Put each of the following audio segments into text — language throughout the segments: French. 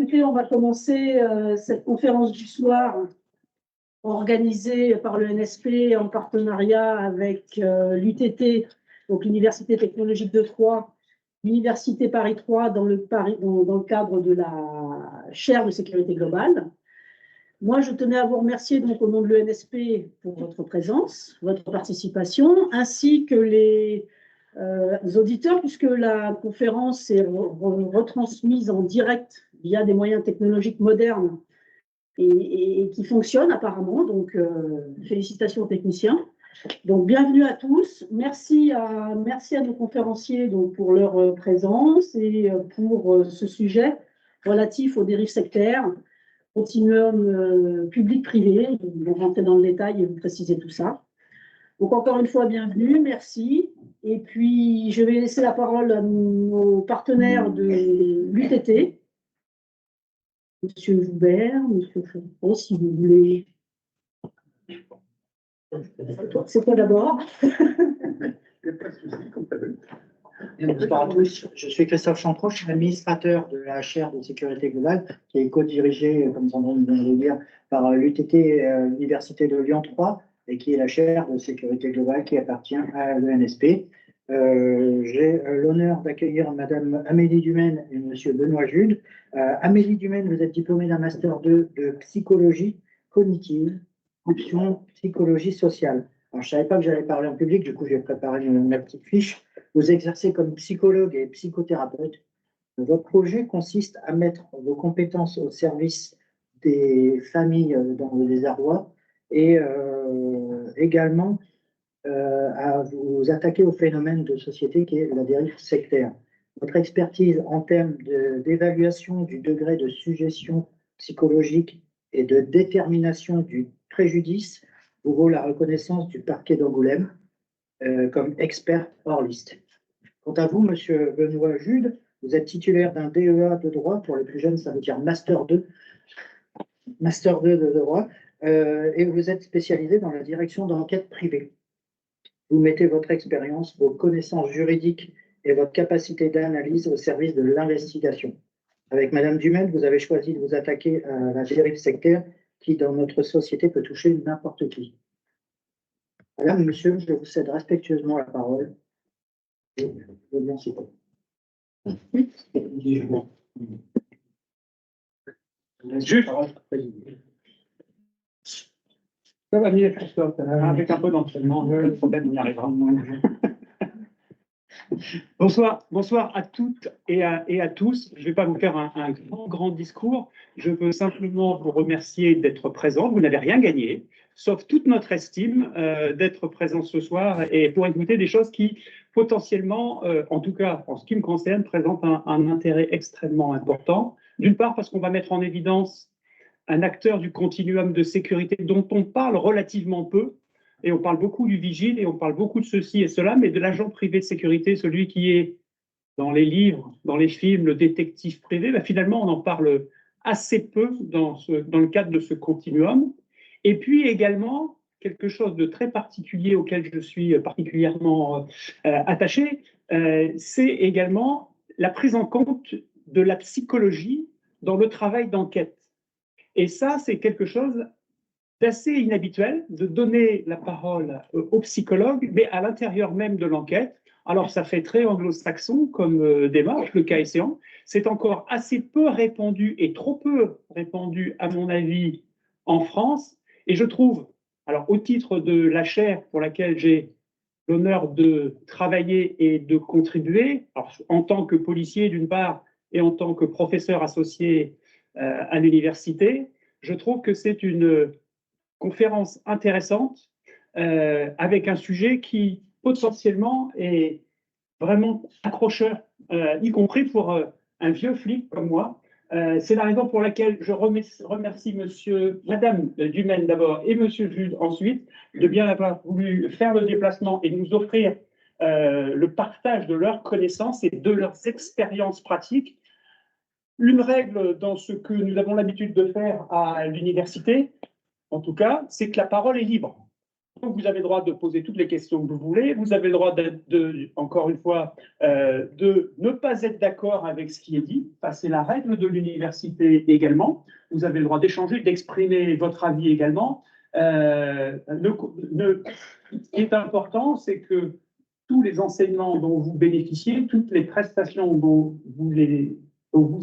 Écoutez, on va commencer cette conférence du soir organisée par le NSP en partenariat avec l'UTT, donc l'Université technologique de Troyes, l'Université Paris 3 dans le cadre de la chaire de sécurité globale. Moi, je tenais à vous remercier donc au nom de l'ENSP pour votre présence, votre participation, ainsi que les auditeurs, puisque la conférence est retransmise en direct via des moyens technologiques modernes et qui fonctionnent apparemment. Donc, félicitations aux techniciens. Donc, bienvenue à tous. Merci à nos conférenciers donc, pour leur présence et pour ce sujet relatif aux dérives sectaires, continuum public-privé. Ils vont rentrer dans le détail et vous préciser tout ça. Donc, encore une fois, bienvenue, merci. Et puis, je vais laisser la parole à nos partenaires de l'UTT. Monsieur Joubert, Monsieur Ferrand, si vous voulez. C'est quoi d'abord? Bonsoir à tous, je suis Christophe Champrot, je suis administrateur de la chaire de sécurité globale qui est co-dirigée, comme son nom vient de le dire, par l'UTT Université de Lyon 3 et qui est la chaire de sécurité globale qui appartient à l'ENSP. J'ai l'honneur d'accueillir Madame Amélie Dumaine et Monsieur Benoît Jude. Amélie Dumaine, vous êtes diplômée d'un Master 2 de psychologie cognitive, option psychologie sociale. Alors, je ne savais pas que j'allais parler en public, du coup, j'ai préparé ma petite fiche. Vous exercez comme psychologue et psychothérapeute. Votre projet consiste à mettre vos compétences au service des familles dans le désarroi et également à vous attaquer au phénomène de société qui est la dérive sectaire. Votre expertise en termes d'évaluation du degré de suggestion psychologique et de détermination du préjudice vous vaut la reconnaissance du parquet d'Angoulême comme expert hors liste. Quant à vous, Monsieur Benoît Jude, vous êtes titulaire d'un DEA de droit, pour les plus jeunes, ça veut dire Master 2 de droit, et vous êtes spécialisé dans la direction d'enquête privée. Vous mettez votre expérience, vos connaissances juridiques et votre capacité d'analyse au service de l'investigation. Avec Madame Dumaine, vous avez choisi de vous attaquer à la dérive sectaire qui, dans notre société, peut toucher n'importe qui. Madame, Monsieur, je vous cède respectueusement la parole. Et je veux bien citer. Juste. Ça va venir, Christophe. Avec un peu d'entraînement, le problème, on y arrivera. Bonsoir à toutes et à tous. Je ne vais pas vous faire un grand discours. Je veux simplement vous remercier d'être présents. Vous n'avez rien gagné, sauf toute notre estime d'être présents ce soir et pour écouter des choses qui, potentiellement, en tout cas en ce qui me concerne, présentent un intérêt extrêmement important. D'une part, parce qu'on va mettre en évidence un acteur du continuum de sécurité dont on parle relativement peu. Et on parle beaucoup du vigile et on parle beaucoup de ceci et cela, mais de l'agent privé de sécurité, celui qui est dans les livres, dans les films, le détective privé, ben finalement, on en parle assez peu dans le cadre de ce continuum. Et puis également, quelque chose de très particulier auquel je suis particulièrement attaché, c'est également la prise en compte de la psychologie dans le travail d'enquête. Et ça, c'est quelque chose d'assez inhabituel de donner la parole aux psychologues, mais à l'intérieur même de l'enquête. Alors, ça fait très anglo-saxon comme démarche, le cas échéant. C'est encore assez peu répandu et trop peu répandu, à mon avis, en France. Et je trouve, alors au titre de la chaire pour laquelle j'ai l'honneur de travailler et de contribuer, alors, en tant que policier d'une part et en tant que professeur associé à l'université, je trouve que c'est une conférence intéressante avec un sujet qui potentiellement est vraiment accrocheur, y compris pour un vieux flic comme moi. C'est la raison pour laquelle je remercie Madame Dumaine d'abord et Monsieur Jude ensuite de bien avoir voulu faire le déplacement et nous offrir le partage de leurs connaissances et de leurs expériences pratiques. Une règle dans ce que nous avons l'habitude de faire à l'université, en tout cas, c'est que la parole est libre. Donc, vous avez le droit de poser toutes les questions que vous voulez. Vous avez le droit, encore une fois, de ne pas être d'accord avec ce qui est dit. Ça, c'est la règle de l'université également. Vous avez le droit d'échanger, d'exprimer votre avis également. Ce qui est important, c'est que tous les enseignements dont vous bénéficiez, toutes les prestations dont vous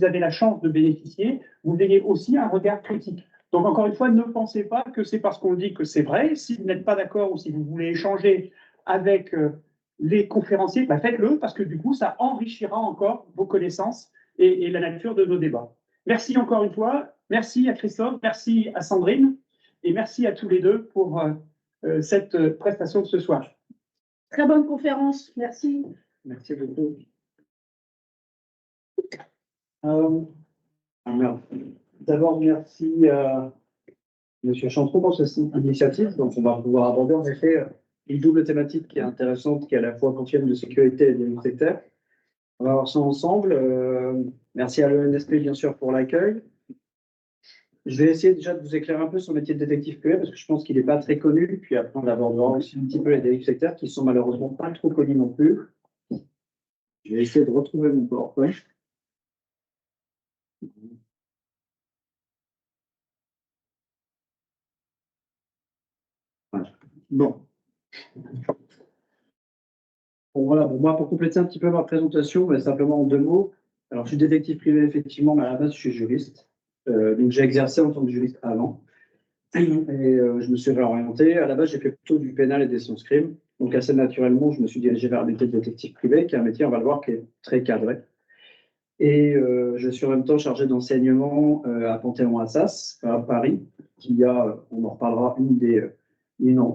avez la chance de bénéficier, vous ayez aussi un regard critique. Donc, encore une fois, ne pensez pas que c'est parce qu'on dit que c'est vrai. Si vous n'êtes pas d'accord ou si vous voulez échanger avec les conférenciers, bah faites-le parce que du coup, ça enrichira encore vos connaissances et la nature de nos débats. Merci encore une fois. Merci à Christophe, merci à Sandrine et merci à tous les deux pour cette prestation de ce soir. Très bonne conférence, merci. Merci beaucoup. D'abord, merci à M. Chantreau pour cette initiative. Donc, on va pouvoir aborder en effet une double thématique qui est intéressante, qui est à la fois quantième de sécurité et de sectaire. On va voir ça ensemble. Merci à l'ENSP, bien sûr, pour l'accueil. Je vais essayer déjà de vous éclairer un peu sur le métier de détective privé, parce que je pense qu'il n'est pas très connu. Puis après, on abordera aussi un petit peu les dérives sectaires, qui sont malheureusement pas trop connus non plus. Je vais essayer de retrouver mon PowerPoint. Voilà. Bon. Bon, voilà. Bon, moi, pour compléter un petit peu ma présentation, mais simplement en 2 mots. Alors, je suis détective privé, effectivement, mais à la base, je suis juriste. Donc, j'ai exercé en tant que juriste avant. Et je me suis réorienté. À la base, j'ai fait plutôt du pénal et des sciences crimes. Donc, assez naturellement, je me suis dirigé vers le métier de détective privé, qui est un métier, on va le voir, qui est très cadré. Et je suis en même temps chargé d'enseignement à Panthéon-Assas, à Paris, qui a, on en reparlera,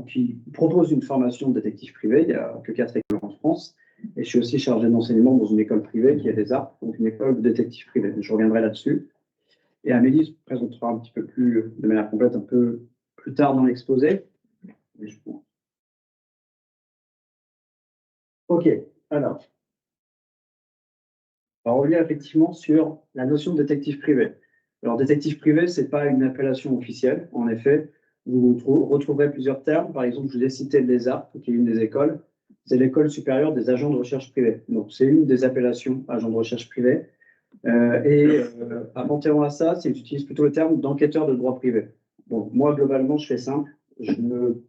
qui propose une formation de détective privé. Il n'y a que 4 écoles en France. Et je suis aussi chargé d'enseignement dans une école privée qui est des arts, donc une école de détective privé. Je reviendrai là-dessus. Et Amélie se présentera un petit peu plus, de manière complète, un peu plus tard dans l'exposé. OK, alors. On revient effectivement sur la notion de détective privé. Alors, détective privé, ce n'est pas une appellation officielle. En effet, vous retrouverez plusieurs termes. Par exemple, je vous ai cité l'ESA, qui est une des écoles. C'est l'École supérieure des agents de recherche privés. Donc, c'est une des appellations agents de recherche privés. À Panthéon-Assas, ils utilisent plutôt le terme d'enquêteur de droit privé. Donc, moi, globalement, je fais simple. Je me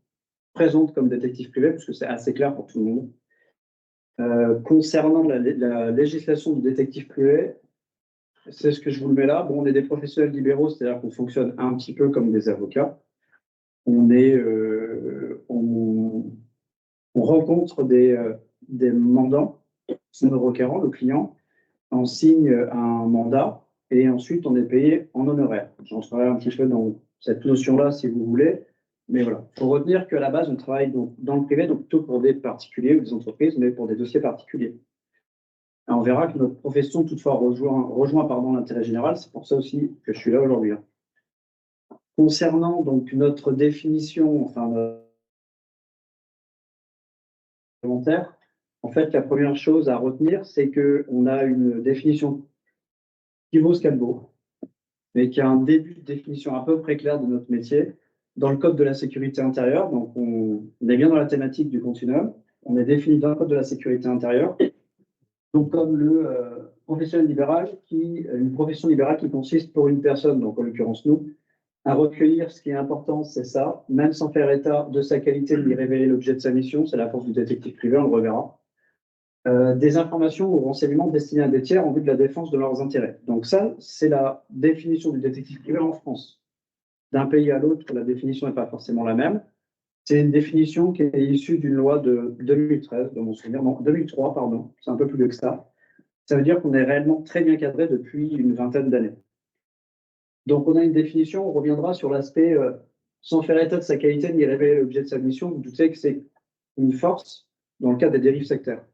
présente comme détective privé parce que c'est assez clair pour tout le monde. Concernant la législation du détective privé, c'est ce que je vous le mets là. Bon, on est des professionnels libéraux, c'est-à-dire qu'on fonctionne un petit peu comme des avocats. On rencontre des mandants, c'est nos requérants, nos clients, on signe un mandat et ensuite on est payé en honoraire. J'entrerai un petit peu dans cette notion-là si vous voulez. Mais voilà, il faut retenir qu'à la base, on travaille donc dans le privé, donc plutôt pour des particuliers ou des entreprises, mais pour des dossiers particuliers. Et on verra que notre profession, toutefois, rejoint l'intérêt général. C'est pour ça aussi que je suis là aujourd'hui. Concernant donc notre définition, enfin, réglementaire, en fait, la première chose à retenir, c'est qu'on a une définition qui vaut ce qu'elle vaut, mais qui a un début de définition à peu près clair de notre métier. Dans le code de la sécurité intérieure, donc on est bien dans la thématique du continuum, on est défini dans le code de la sécurité intérieure, donc comme une profession libérale qui consiste pour une personne, donc en l'occurrence nous, à recueillir ce qui est important, c'est ça, même sans faire état de sa qualité ni révéler l'objet de sa mission, c'est la force du détective privé, on le reverra. Des informations ou renseignements destinés à des tiers en vue de la défense de leurs intérêts. Donc ça, c'est la définition du détective privé en France. D'un pays à l'autre, la définition n'est pas forcément la même. C'est une définition qui est issue d'une loi de 2013, de mon souvenir, non, 2003, pardon, c'est un peu plus vieux que ça. Ça veut dire qu'on est réellement très bien cadré depuis une vingtaine d'années. Donc on a une définition, on reviendra sur l'aspect sans faire état de sa qualité ni révéler l'objet de sa mission. Vous doutez que c'est une force dans le cas des dérives sectaires.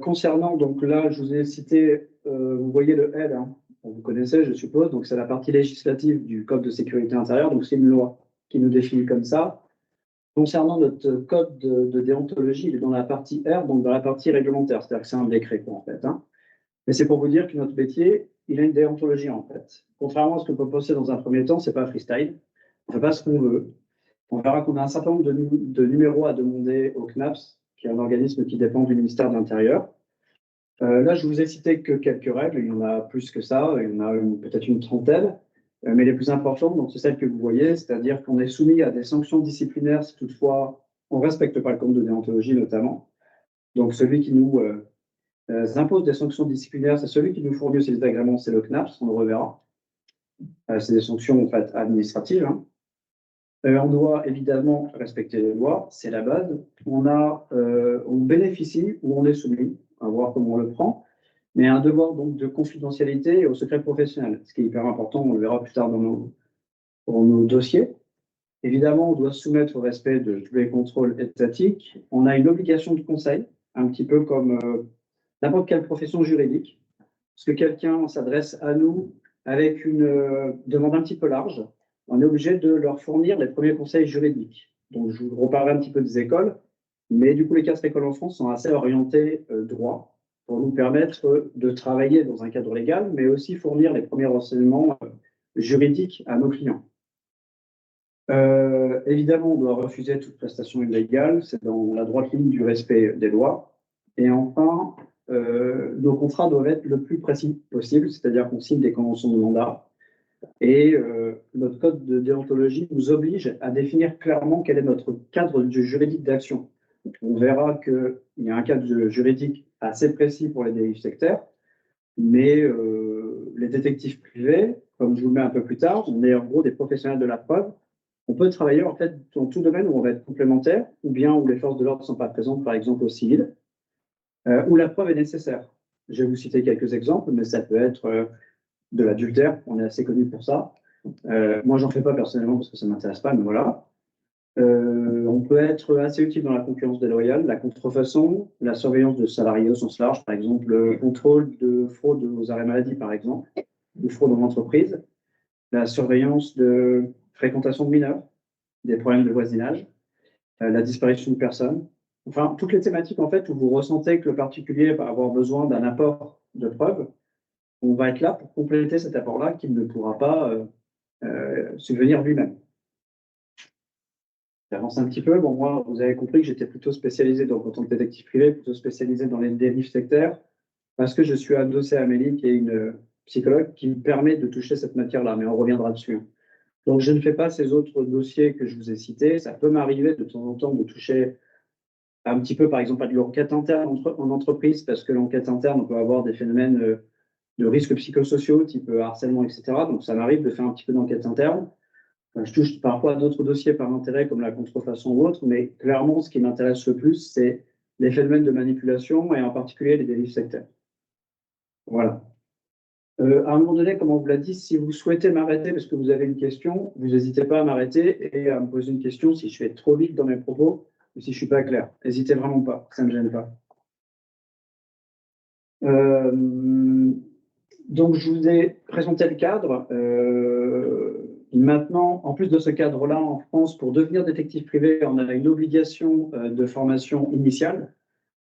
Concernant, donc là, je vous ai cité, vous voyez le L, hein, vous connaissez, je suppose, donc c'est la partie législative du Code de sécurité intérieure, donc c'est une loi qui nous définit comme ça. Concernant notre code de déontologie, il est dans la partie R, donc dans la partie réglementaire, c'est-à-dire que c'est un décret, quoi, en fait. Hein. Mais c'est pour vous dire que notre métier, il a une déontologie, en fait. Contrairement à ce qu'on peut penser dans un premier temps, c'est pas freestyle. on ne fait pas ce qu'on veut. On verra qu'on a un certain nombre de numéros à demander au CNAPS, qui est un organisme qui dépend du ministère de l'Intérieur. Là, je vous ai cité que quelques règles, il y en a plus que ça, il y en a peut-être une trentaine, mais les plus importantes, donc c'est celles que vous voyez, c'est-à-dire qu'on est soumis à des sanctions disciplinaires si toutefois on ne respecte pas le code de déontologie notamment. Donc celui qui nous impose des sanctions disciplinaires, c'est celui qui nous fournit aussi les agréments, c'est le CNAPS, on le reverra. C'est des sanctions en fait, administratives. Hein. On doit évidemment respecter les lois, c'est la base. On bénéficie ou on est soumis, à voir comment on le prend, mais un devoir donc de confidentialité et au secret professionnel, ce qui est hyper important, on le verra plus tard dans nos dossiers. Évidemment, on doit se soumettre au respect de tous les contrôles étatiques. On a une obligation de conseil, un petit peu comme n'importe quelle profession juridique, parce que quelqu'un s'adresse à nous avec une demande un petit peu large, on est obligé de leur fournir les premiers conseils juridiques. Donc, je vous reparlerai un petit peu des écoles, mais du coup, les 4 écoles en France sont assez orientées droit pour nous permettre de travailler dans un cadre légal, mais aussi fournir les premiers renseignements juridiques à nos clients. Évidemment, on doit refuser toute prestation illégale, c'est dans la droite ligne du respect des lois. Et enfin, nos contrats doivent être le plus précis possible, c'est-à-dire qu'on signe des conventions de mandat. Et notre code de déontologie nous oblige à définir clairement quel est notre cadre juridique d'action. On verra qu'il y a un cadre juridique assez précis pour les dérives sectaires, mais les détectives privés, comme je vous le mets un peu plus tard, on est en gros des professionnels de la preuve. On peut travailler en fait dans tout domaine où on va être complémentaire, ou bien où les forces de l'ordre ne sont pas présentes, par exemple au civil, où la preuve est nécessaire. Je vais vous citer quelques exemples, mais ça peut être de l'adultère, on est assez connu pour ça. Moi, j'en fais pas personnellement parce que ça ne m'intéresse pas, mais voilà. On peut être assez utile dans la concurrence déloyale, la contrefaçon, la surveillance de salariés au sens large, par exemple, le contrôle de fraude aux arrêts maladie, par exemple, ou fraude en entreprise, la surveillance de fréquentation de mineurs, des problèmes de voisinage, la disparition de personnes. Enfin, toutes les thématiques, en fait, où vous ressentez que le particulier va avoir besoin d'un apport de preuves, on va être là pour compléter cet apport-là qu'il ne pourra pas subvenir lui-même. J'avance un petit peu. Bon, moi, vous avez compris que j'étais plutôt spécialisé en tant que détective privé, plutôt spécialisé dans les dérives sectaires, parce que je suis adossé à Amélie, qui est une psychologue, qui me permet de toucher cette matière-là, mais on reviendra dessus. Donc, je ne fais pas ces autres dossiers que je vous ai cités. Ça peut m'arriver de temps en temps de toucher un petit peu, par exemple, à de l'enquête interne en entreprise, parce que l'enquête interne, on peut avoir des phénomènes de risques psychosociaux, type harcèlement, etc. Donc, ça m'arrive de faire un petit peu d'enquête interne. Je touche parfois à d'autres dossiers par intérêt, comme la contrefaçon ou autre, mais clairement, ce qui m'intéresse le plus, c'est les phénomènes de manipulation et en particulier les dérives sectaires. Voilà. À un moment donné, comme on vous l'a dit, si vous souhaitez m'arrêter parce que vous avez une question, vous n'hésitez pas à m'arrêter et à me poser une question si je fais trop vite dans mes propos ou si je ne suis pas clair. N'hésitez vraiment pas, ça ne me gêne pas. Donc, je vous ai présenté le cadre. Maintenant, en plus de ce cadre-là, en France, pour devenir détective privé, on a une obligation de formation initiale.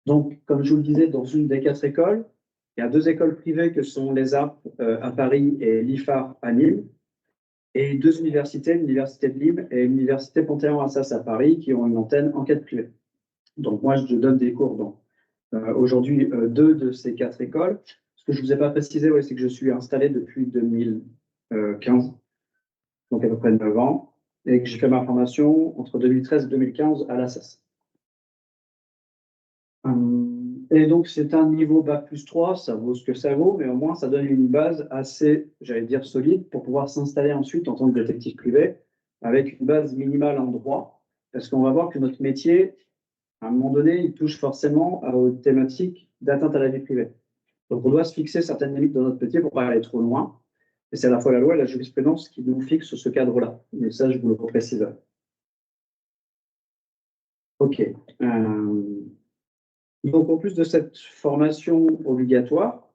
Donc, comme je vous le disais, dans une des 4 écoles, il y a 2 écoles privées que sont l'ESAP à Paris et l'IFAR à Nîmes, et 2 universités, l'Université de Nîmes et l'Université Panthéon-Assas à Paris, qui ont une antenne enquête privée. Donc, moi, je donne des cours dans aujourd'hui 2 de ces 4 écoles. Ce que je ne vous ai pas précisé, c'est que je suis installé depuis 2015, donc à peu près 9 ans, et que j'ai fait ma formation entre 2013 et 2015 à l'Assas. Et donc, c'est un niveau Bac+3, ça vaut ce que ça vaut, mais au moins, ça donne une base assez, j'allais dire, solide pour pouvoir s'installer ensuite en tant que détective privé, avec une base minimale en droit, parce qu'on va voir que notre métier, à un moment donné, il touche forcément aux thématiques d'atteinte à la vie privée. Donc, on doit se fixer certaines limites dans notre métier pour ne pas aller trop loin. Et c'est à la fois la loi et la jurisprudence qui nous fixent ce cadre-là. Mais ça, je vous le repréciserai. OK. Donc, en plus de cette formation obligatoire,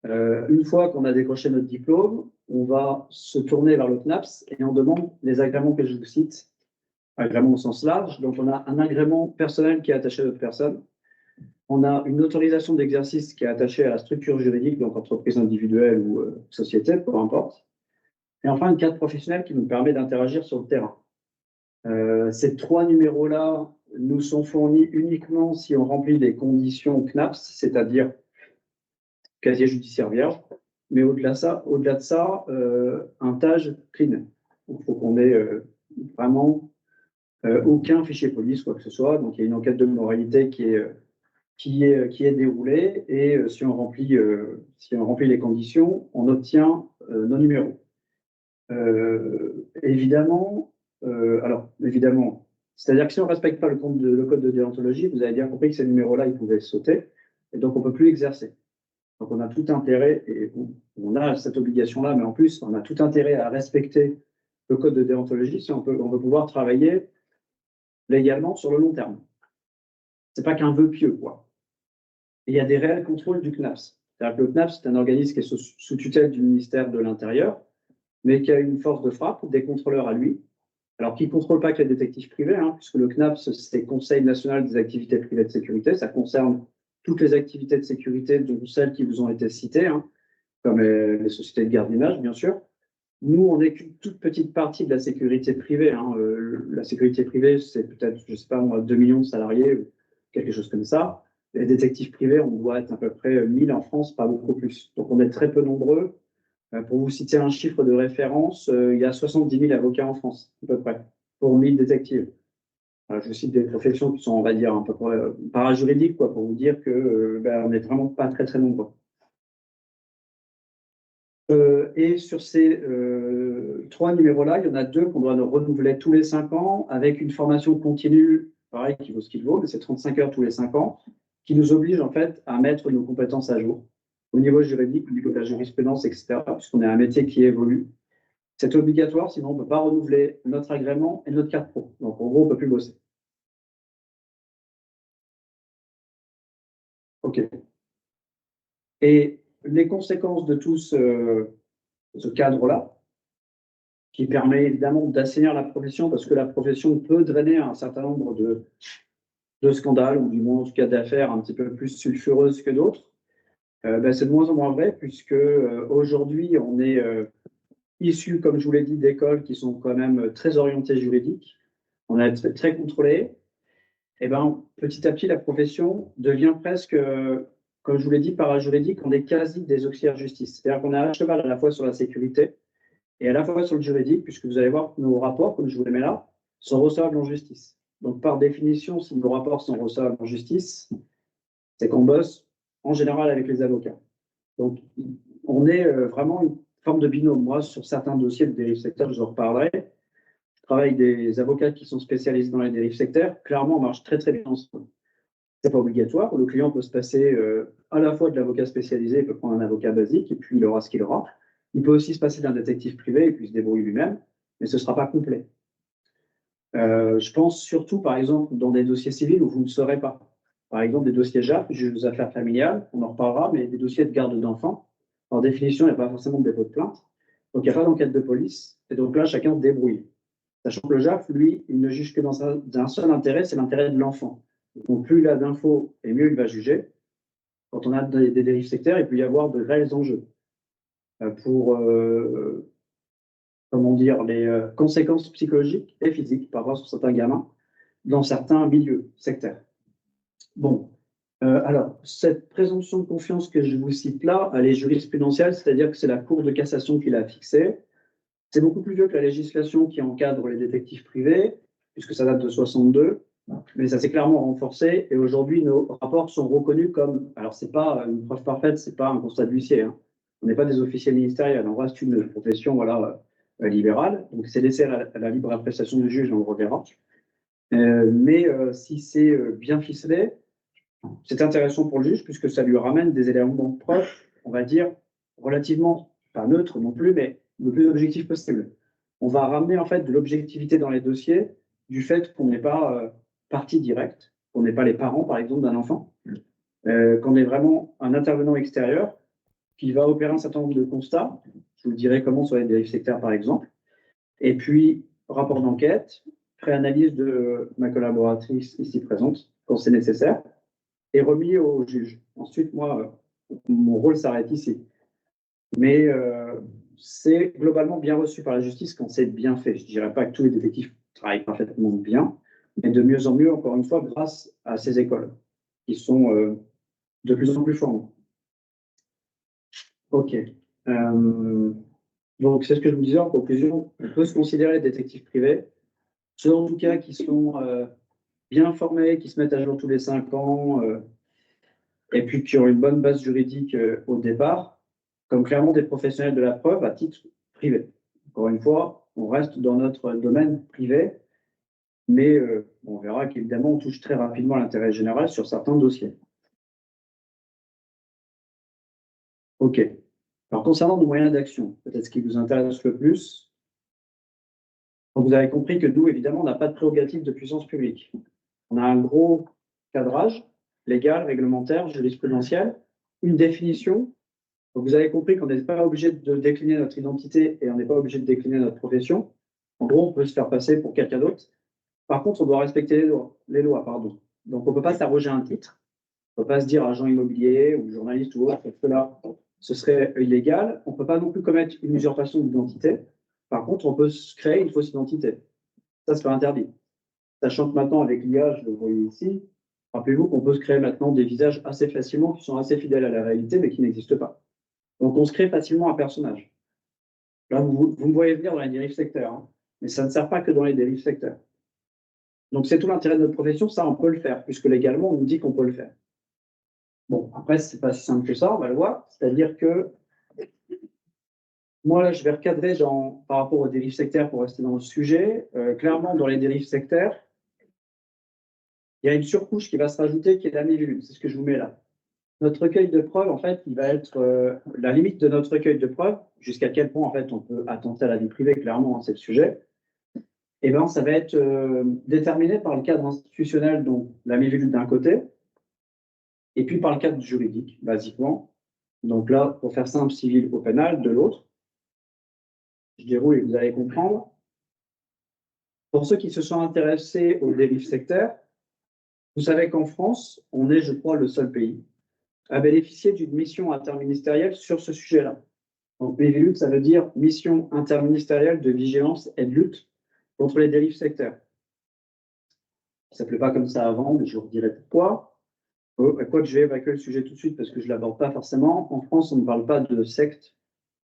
une fois qu'on a décroché notre diplôme, on va se tourner vers le CNAPS et on demande les agréments que je vous cite, agréments au sens large. Donc, on a un agrément personnel qui est attaché à notre personne. On a une autorisation d'exercice qui est attachée à la structure juridique, donc entreprise individuelle ou société, peu importe. Et enfin, une carte professionnelle qui nous permet d'interagir sur le terrain. Ces 3 numéros-là nous sont fournis uniquement si on remplit les conditions CNAPS, c'est-à-dire casier judiciaire vierge, mais au-delà de ça, un TAJ clean. Il faut qu'on ait vraiment aucun fichier police, quoi que ce soit. Donc, il y a une enquête de moralité qui est déroulée et si on remplit les conditions, on obtient nos numéros. Évidemment, c'est-à-dire que si on ne respecte pas le code de déontologie, vous avez bien compris que ces numéros-là, ils pouvaient sauter et donc on ne peut plus exercer. Donc on a tout intérêt, et on a cette obligation-là, mais en plus, on a tout intérêt à respecter le code de déontologie si on veut pouvoir travailler légalement sur le long terme. Ce n'est pas qu'un vœu pieux, quoi. Et il y a des réels contrôles du CNAPS. C'est-à-dire que le CNAPS, c'est un organisme qui est sous tutelle du ministère de l'Intérieur, mais qui a une force de frappe, des contrôleurs à lui, alors qui ne contrôle pas que les détectives privés, puisque le CNAPS, c'est le Conseil national des activités privées de sécurité, ça concerne toutes les activités de sécurité, dont celles qui vous ont été citées, comme les sociétés de gardiennage, bien sûr. Nous, on n'est qu'une toute petite partie de la sécurité privée. La sécurité privée, c'est peut-être, je ne sais pas moi, 2 millions de salariés, ou quelque chose comme ça. Les détectives privés, on doit être à peu près 1000 en France, pas beaucoup plus. Donc, on est très peu nombreux. Pour vous citer un chiffre de référence, il y a 70 000 avocats en France, à peu près, pour 1000 détectives. Je cite des professions qui sont, on va dire, un peu parajuridiques, quoi, pour vous dire que on n'est vraiment pas très, très nombreux. Et sur ces 3 numéros-là, il y en a 2 qu'on doit nous renouveler tous les 5 ans, avec une formation continue, pareil, qui vaut ce qu'il vaut, mais c'est 35 heures tous les 5 ans, qui nous oblige en fait à mettre nos compétences à jour, au niveau juridique, au niveau de la jurisprudence, etc., puisqu'on est un métier qui évolue. C'est obligatoire, sinon on ne peut pas renouveler notre agrément et notre carte pro. Donc en gros, on ne peut plus bosser. OK. Et les conséquences de tout ce cadre-là, qui permet évidemment d'assainir la profession, parce que la profession peut drainer un certain nombre de scandales, ou du moins en tout cas d'affaires un petit peu plus sulfureuses que d'autres, c'est de moins en moins vrai, puisque aujourd'hui, on est issus, comme je vous l'ai dit, d'écoles qui sont quand même très orientées juridiques. On est très, très contrôlé. Et petit à petit, la profession devient presque, comme je vous l'ai dit, parajuridique. On est quasi des auxiliaires justice. C'est-à-dire qu'on est à cheval à la fois sur la sécurité et à la fois sur le juridique, puisque vous allez voir que nos rapports, comme je vous les mets là, sont recevables en justice. Donc, par définition, si nos rapports sont recevables en justice, c'est qu'on bosse en général avec les avocats. Donc, on est vraiment une forme de binôme. Moi, sur certains dossiers de dérive sectaire, je vous en reparlerai. Je travaille avec des avocats qui sont spécialisés dans les dérives sectaires. Clairement, on marche très, très bien ensemble. Ce n'est pas obligatoire. Le client peut se passer à la fois de l'avocat spécialisé, il peut prendre un avocat basique, et puis il aura ce qu'il aura. Il peut aussi se passer d'un détective privé et puis se débrouiller lui-même, mais ce ne sera pas complet. Je pense surtout, par exemple, dans des dossiers civils où vous ne saurez pas. Par exemple, des dossiers JAF, juges aux affaires familiales, on en reparlera, mais des dossiers de garde d'enfants, par définition, il n'y a pas forcément de dépôt de plainte. Donc, il n'y a pas d'enquête de police. Et donc là, chacun se débrouille. Sachant que le JAF, lui, il ne juge que d'un seul intérêt, c'est l'intérêt de l'enfant. Donc, plus il a d'infos, et mieux il va juger. Quand on a des dérives sectaires, il peut y avoir de réels enjeux pour comment dire, les conséquences psychologiques et physiques par rapport sur certains gamins dans certains milieux sectaires. Bon, alors, cette présomption de confiance que je vous cite là, elle est jurisprudentielle, c'est-à-dire que c'est la Cour de cassation qui l'a fixée. C'est beaucoup plus vieux que la législation qui encadre les détectives privés, puisque ça date de 62, mais ça s'est clairement renforcé, et aujourd'hui, nos rapports sont reconnus comme, alors c'est pas une preuve parfaite, c'est pas un constat d'huissier, on n'est pas des officiers ministériels, on reste une profession, voilà, libérale, donc c'est laissé à la libre appréciation du juge, on le reverra. Mais si c'est bien ficelé, c'est intéressant pour le juge puisque ça lui ramène des éléments de preuve, on va dire, relativement, pas neutres non plus, mais le plus objectif possible. On va ramener en fait de l'objectivité dans les dossiers du fait qu'on n'est pas partie directe, qu'on n'est pas les parents, par exemple, d'un enfant, qu'on est vraiment un intervenant extérieur qui va opérer un certain nombre de constats. Je vous dirai comment sur les dérives sectaires, par exemple. Et puis, rapport d'enquête, préanalyse de ma collaboratrice ici présente, quand c'est nécessaire, et remis au juge. Ensuite, moi, mon rôle s'arrête ici. Mais c'est globalement bien reçu par la justice quand c'est bien fait. Je ne dirais pas que tous les détectives travaillent parfaitement bien, mais de mieux en mieux, encore une fois, grâce à ces écoles qui sont de plus en plus formantes. OK. Donc, c'est ce que je vous disais en conclusion. On peut se considérer détective privé, ceux en tout cas qui sont bien formés, qui se mettent à jour tous les 5 ans, et puis qui ont une bonne base juridique au départ, comme clairement des professionnels de la preuve à titre privé. Encore une fois, on reste dans notre domaine privé, mais on verra qu'évidemment, on touche très rapidement à l'intérêt général sur certains dossiers. OK. Alors, concernant nos moyens d'action, peut-être ce qui vous intéresse le plus, donc vous avez compris que nous, évidemment, on n'a pas de prérogative de puissance publique. On a un gros cadrage légal, réglementaire, jurisprudentiel, une définition. Donc vous avez compris qu'on n'est pas obligé de décliner notre identité et on n'est pas obligé de décliner notre profession. En gros, on peut se faire passer pour quelqu'un d'autre. Par contre, on doit respecter les lois, pardon. Donc on ne peut pas s'arroger un titre. On ne peut pas se dire agent immobilier ou journaliste ou autre, parce que là, ce serait illégal. On ne peut pas non plus commettre une usurpation d'identité. Par contre, on peut se créer une fausse identité. Ça, c'est pas interdit. Sachant que maintenant, avec l'IA, je le voyais ici, rappelez-vous qu'on peut se créer maintenant des visages assez facilement qui sont assez fidèles à la réalité, mais qui n'existent pas. Donc, on se crée facilement un personnage. Là, vous me voyez venir dans les dérives sectaires, hein, mais ça ne sert pas que dans les dérives sectaires. Donc, c'est tout l'intérêt de notre profession, ça, on peut le faire, puisque légalement, on nous dit qu'on peut le faire. Bon, après, ce n'est pas si simple que ça, on va le voir. C'est-à-dire que moi, là, je vais recadrer par rapport aux dérives sectaires pour rester dans le sujet. Clairement, dans les dérives sectaires, il y a une surcouche qui va se rajouter qui est la mivilude. C'est ce que je vous mets là. Notre recueil de preuves, en fait, il va être la limite de notre recueil de preuves, jusqu'à quel point, en fait, on peut attenter à la vie privée, clairement, hein, c'est le sujet. Et bien, ça va être déterminé par le cadre institutionnel, donc la mivilude d'un côté, et puis par le cadre juridique, basiquement. Donc là, pour faire simple, civil au pénal, de l'autre. Je déroule et vous allez comprendre. Pour ceux qui se sont intéressés aux dérives sectaires, vous savez qu'en France, on est, je crois, le seul pays à bénéficier d'une mission interministérielle sur ce sujet-là. Donc, MIVILUD, ça veut dire Mission interministérielle de vigilance et de lutte contre les dérives sectaires. Ça ne s'appelait pas comme ça avant, mais je vous redirai pourquoi. Quoique je vais évacuer le sujet tout de suite parce que je ne l'aborde pas forcément. En France, on ne parle pas de secte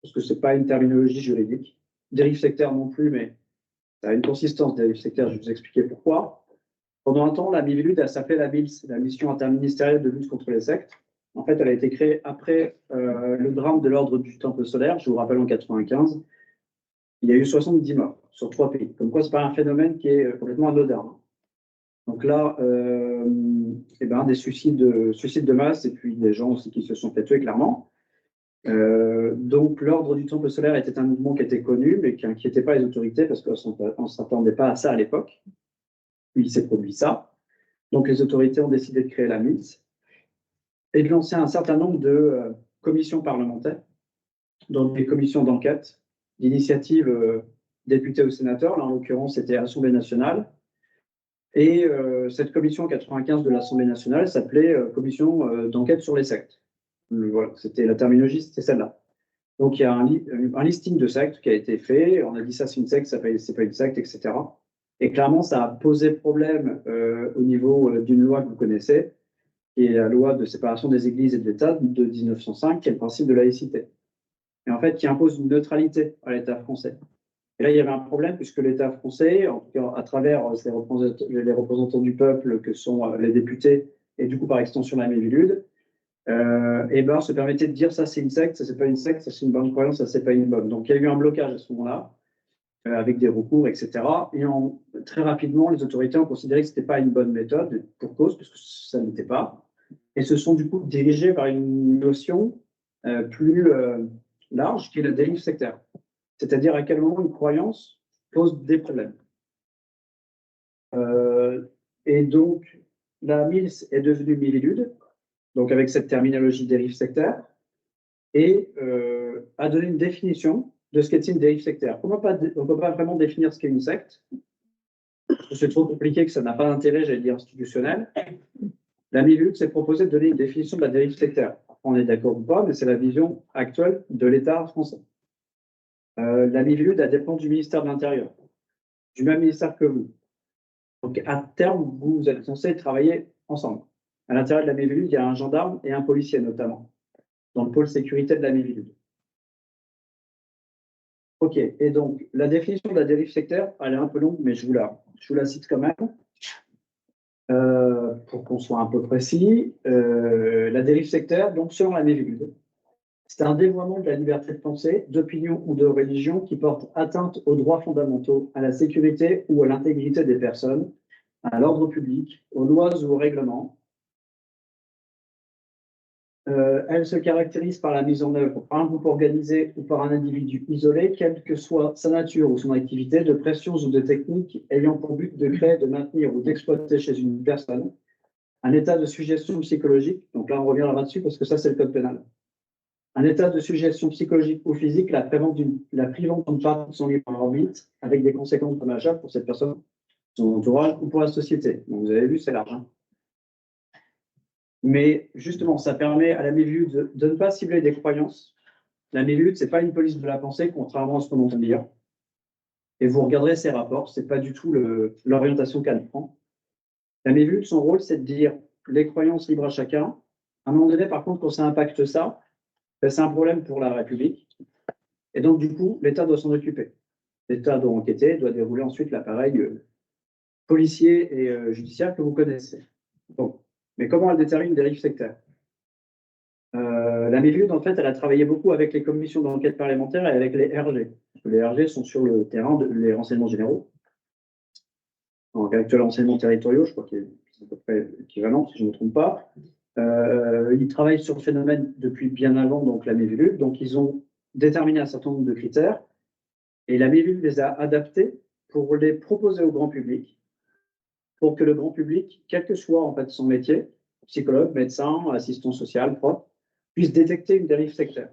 parce que ce n'est pas une terminologie juridique. Dérive sectaire non plus, mais ça a une consistance dérive sectaire, je vais vous expliquer pourquoi. Pendant un temps, la MIVILUD, elle s'appelait la MILS, la Mission interministérielle de lutte contre les sectes. En fait, elle a été créée après le drame de l'ordre du Temple solaire. Je vous rappelle, en 1995, il y a eu 70 morts sur 3 pays. Comme quoi, ce n'est pas un phénomène qui est complètement anodin. Donc là, des suicides de masse et puis des gens aussi qui se sont fait tuer, clairement. Donc, l'ordre du Temple solaire était un mouvement qui était connu, mais qui n'inquiétait pas les autorités parce qu'on ne s'attendait pas à ça à l'époque. Puis, il s'est produit ça. Donc, les autorités ont décidé de créer la MILS et de lancer un certain nombre de commissions parlementaires, donc des commissions d'enquête, d'initiative députés ou sénateurs. Là, en l'occurrence, c'était l'Assemblée nationale. Et cette commission 95 de l'Assemblée nationale s'appelait Commission d'enquête sur les sectes. Voilà, c'était la terminologie, c'était celle-là. Donc, il y a un listing de sectes qui a été fait. On a dit ça, c'est une secte, ça c'est pas une secte, etc. Et clairement, ça a posé problème au niveau d'une loi que vous connaissez, qui est la loi de séparation des églises et de l'État de 1905, qui est le principe de laïcité. Et en fait, qui impose une neutralité à l'État français. Et là, il y avait un problème puisque l'État français, en tout cas à travers les représentants du peuple que sont les députés et du coup par extension la MIVILUD, se permettait de dire ça c'est une secte, ça c'est pas une secte, ça c'est une bonne croyance, ça c'est pas une bonne. Donc il y a eu un blocage à ce moment-là avec des recours, etc. Et très rapidement, les autorités ont considéré que c'était pas une bonne méthode pour cause puisque ça n'était pas, et se sont du coup dirigés vers une notion plus large qui est la dérive sectaire. C'est-à-dire à quel moment une croyance pose des problèmes. Et donc, la MILS est devenue MIVILUD, donc avec cette terminologie dérive sectaire, et a donné une définition de ce qu'est une dérive sectaire. On ne peut pas vraiment définir ce qu'est une secte, parce que c'est trop compliqué, que ça n'a pas d'intérêt, j'allais dire, institutionnel. La MIVILUD s'est proposé de donner une définition de la dérive sectaire. On est d'accord ou pas, mais c'est la vision actuelle de l'État français. La Miviludes, elle dépend du ministère de l'Intérieur, du même ministère que vous. Donc, à terme, vous êtes censés travailler ensemble. À l'intérieur de la Miviludes, il y a un gendarme et un policier, notamment, dans le pôle sécurité de la Miviludes. OK. Et donc, la définition de la dérive sectaire, elle est un peu longue, mais je vous la cite quand même. Pour qu'on soit un peu précis, la dérive sectaire, donc selon la Miviludes, c'est un dévoiement de la liberté de pensée, d'opinion ou de religion qui porte atteinte aux droits fondamentaux, à la sécurité ou à l'intégrité des personnes, à l'ordre public, aux lois ou aux règlements. Elle se caractérise par la mise en œuvre par un groupe organisé ou par un individu isolé, quelle que soit sa nature ou son activité, de pressions ou de techniques ayant pour but de créer, de maintenir ou d'exploiter chez une personne un état de suggestion psychologique. Donc là, on revient là-dessus parce que ça, c'est le code pénal. Un état de suggestion psychologique ou physique la privant d'une part de son libre arbitre, avec des conséquences dommageables pour cette personne, son entourage ou pour la société. Donc, vous avez vu, c'est large. Mais justement, ça permet à la Miviludes de ne pas cibler des croyances. La Miviludes, ce n'est pas une police de la pensée, contrairement à ce qu'on entend dire. Et vous regarderez ses rapports, ce n'est pas du tout l'orientation qu'elle prend. La Miviludes, son rôle, c'est de dire les croyances libres à chacun. À un moment donné, par contre, quand ça impacte ça, c'est un problème pour la République. Et donc, du coup, l'État doit s'en occuper. L'État doit enquêter, doit dérouler ensuite l'appareil policier et judiciaire que vous connaissez. Bon. Mais comment elle détermine une dérive sectaire? La Miviludes, en fait, elle a travaillé beaucoup avec les commissions d'enquête parlementaire et avec les RG. Les RG sont sur le terrain des renseignements généraux. Donc, actuel renseignements territoriaux, je crois qu'il est à peu près équivalent, si je ne me trompe pas. Ils travaillent sur le phénomène depuis bien avant donc, la Miviludes. Donc, ils ont déterminé un certain nombre de critères et la Miviludes les a adaptés pour les proposer au grand public, pour que le grand public, quel que soit en fait son métier, psychologue, médecin, assistant social, prof, puisse détecter une dérive sectaire.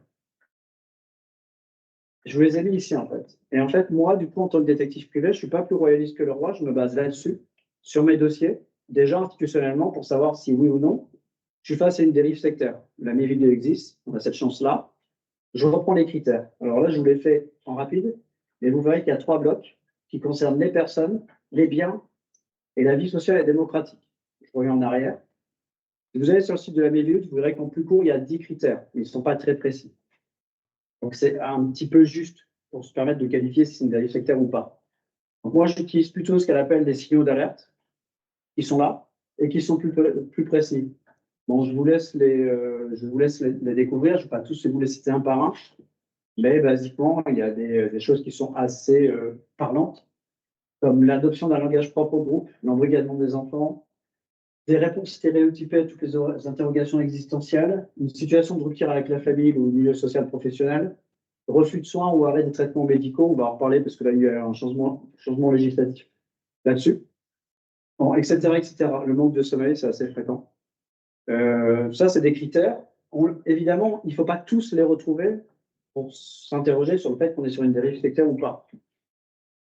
Je vous les ai mis ici en fait. Et en fait, moi, du coup, en tant que détective privé, je ne suis pas plus royaliste que le roi, je me base là-dessus, sur mes dossiers, déjà institutionnellement, pour savoir si oui ou non, je suis face à une dérive sectaire. La Miviludes existe, on a cette chance-là. Je reprends les critères. Alors là, je vous les fais en rapide, et vous verrez qu'il y a 3 blocs qui concernent les personnes, les biens et la vie sociale et démocratique. Je reviens en arrière. Si vous allez sur le site de la Miviludes, vous verrez qu'en plus court, il y a 10 critères, mais ils ne sont pas très précis. Donc c'est un petit peu juste pour se permettre de qualifier si c'est une dérive sectaire ou pas. Donc moi, j'utilise plutôt ce qu'elle appelle des signaux d'alerte, qui sont là et qui sont plus précis. Bon, je vous laisse les découvrir, je ne vais pas tous vous les citer un par un, mais basiquement, il y a des choses qui sont assez parlantes, comme l'adoption d'un langage propre au groupe, l'embrigadement des enfants, des réponses stéréotypées à toutes les interrogations existentielles, une situation de rupture avec la famille ou le milieu social professionnel, refus de soins ou arrêt des traitements médicaux, on va en reparler parce que là, il y a un changement législatif là-dessus, bon, etc., etc. Le manque de sommeil, c'est assez fréquent. Ça, c'est des critères. Évidemment, il ne faut pas tous les retrouver pour s'interroger sur le fait qu'on est sur une dérive sectaire ou pas.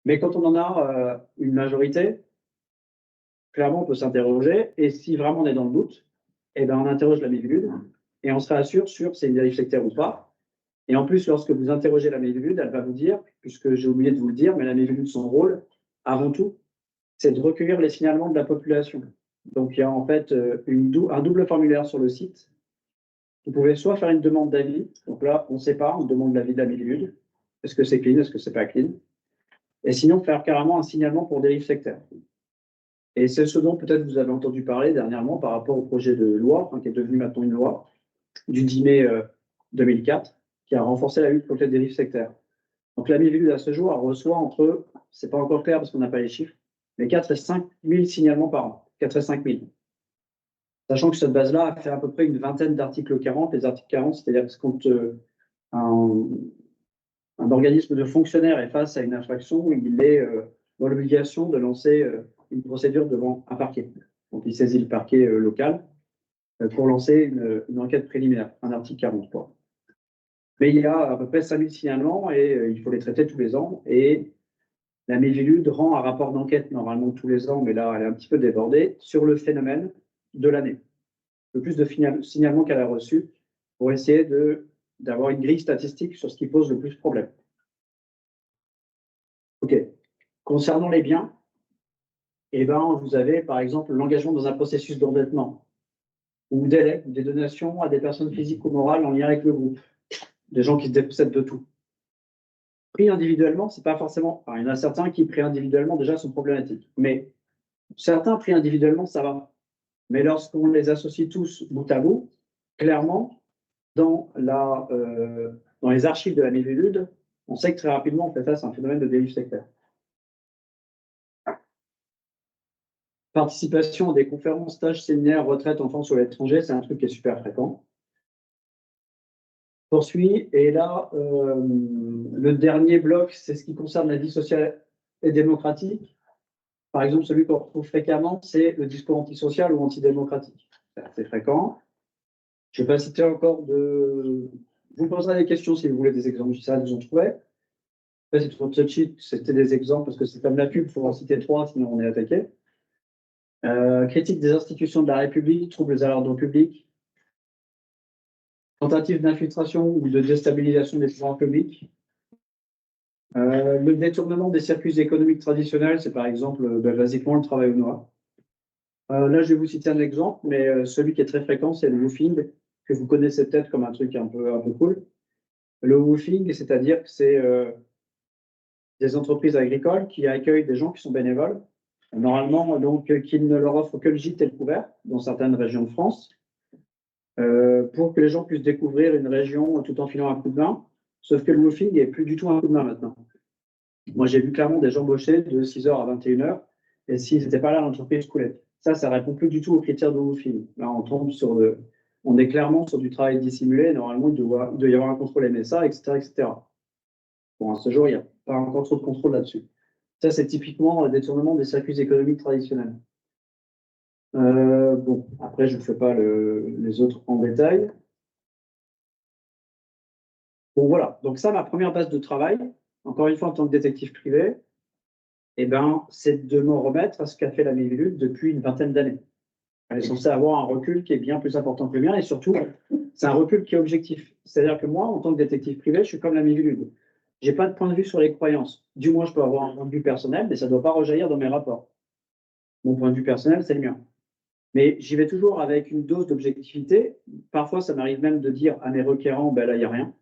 Mais quand on en a une majorité, clairement, on peut s'interroger. Et si vraiment on est dans le doute, eh ben, on interroge la Miviludes et on se rassure sur si c'est une dérive sectaire ou pas. Et en plus, lorsque vous interrogez la Miviludes, elle va vous dire, puisque j'ai oublié de vous le dire, mais la Miviludes, son rôle, avant tout, c'est de recueillir les signalements de la population. Donc, il y a en fait un double formulaire sur le site. Vous pouvez soit faire une demande d'avis. Donc là, on sépare, on demande l'avis de la Miviludes. Est-ce que c'est clean, est-ce que c'est pas clean? Et sinon, faire carrément un signalement pour dérive sectaire. Et c'est ce dont peut-être vous avez entendu parler dernièrement par rapport au projet de loi, qui est devenu maintenant une loi, du 10 mai 2004, qui a renforcé la lutte contre les dérives sectaires. Donc la Miviludes, à ce jour, elle reçoit entre, c'est pas encore clair parce qu'on n'a pas les chiffres, mais 4 et 5 000 signalements par an. 4 et 5 000. Sachant que cette base-là a fait à peu près une vingtaine d'articles 40. Les articles 40, c'est-à-dire que quand un organisme de fonctionnaire est face à une infraction, il est dans l'obligation de lancer une procédure devant un parquet. Donc, il saisit le parquet local pour lancer une enquête préliminaire, un article 43. Mais il y a à peu près 5 000 signalements et il faut les traiter tous les ans. Et la Miviludes rend un rapport d'enquête normalement tous les ans, mais là, elle est un petit peu débordée, sur le phénomène de l'année. Le plus de signalements qu'elle a reçus pour essayer d'avoir une grille statistique sur ce qui pose le plus de problèmes. OK. Concernant les biens, eh ben, vous avez par exemple l'engagement dans un processus d'endettement ou des legs, des donations à des personnes physiques ou morales en lien avec le groupe, des gens qui se dépossèdent de tout. Pris individuellement, c'est pas forcément. Enfin, il y en a certains qui, pris individuellement, déjà sont problématiques. Mais certains pris individuellement, ça va. Mais lorsqu'on les associe tous bout à bout, clairement, dans les archives de la Miviludes, on sait que très rapidement, on fait face à un phénomène de dérive sectaire. Participation à des conférences, stages, séminaires, retraites, enfants sur l'étranger, c'est un truc qui est super fréquent. Poursuit, et là, le dernier bloc, c'est ce qui concerne la vie sociale et démocratique. Par exemple, celui qu'on retrouve fréquemment, c'est le discours antisocial ou antidémocratique. C'est assez fréquent. Je ne vais pas citer encore de. Je vous poserai des questions si vous voulez des exemples. Ça, vous en trouvez. C'est trop touchy, c'était des exemples parce que c'est comme la pub, il faut en citer 3, sinon on est attaqué. Critique des institutions de la République, troubles à l'ordre public, tentative d'infiltration ou de déstabilisation des pouvoirs publics. Le détournement des circuits économiques traditionnels, c'est par exemple basiquement le travail au noir. Là, je vais vous citer un exemple, mais celui qui est très fréquent, c'est le woofing, que vous connaissez peut-être comme un truc un peu cool. Le woofing, c'est-à-dire que c'est des entreprises agricoles qui accueillent des gens qui sont bénévoles, normalement, donc, qui ne leur offrent que le gîte et le couvert dans certaines régions de France, pour que les gens puissent découvrir une région tout en filant un coup de main. Sauf que le woofing n'est plus du tout un coup de main maintenant. Moi, j'ai vu clairement des gens embauchés de 6h à 21h, et s'ils n'étaient pas là, l'entreprise coulait. Ça répond plus du tout aux critères de woofing. Là, on est clairement sur du travail dissimulé. Normalement, il doit y avoir un contrôle MSA, etc., etc. Bon, à ce jour, il n'y a pas encore trop de contrôle là-dessus. Ça, c'est typiquement le détournement des circuits économiques traditionnels. Bon, après, je ne fais pas les autres en détail. Bon, voilà. Donc ça, ma première base de travail, encore une fois, en tant que détective privé, eh ben, c'est de me remettre à ce qu'a fait la Miviludes depuis une vingtaine d'années. Elle est censée avoir un recul qui est bien plus important que le mien, et surtout, c'est un recul qui est objectif. C'est-à-dire que moi, en tant que détective privé, je suis comme la Miviludes. Je n'ai pas de point de vue sur les croyances. Du moins, je peux avoir un point de vue personnel, mais ça ne doit pas rejaillir dans mes rapports. Mon point de vue personnel, c'est le mien. Mais j'y vais toujours avec une dose d'objectivité. Parfois, ça m'arrive même de dire à mes requérants, ben là, il n'y a rien.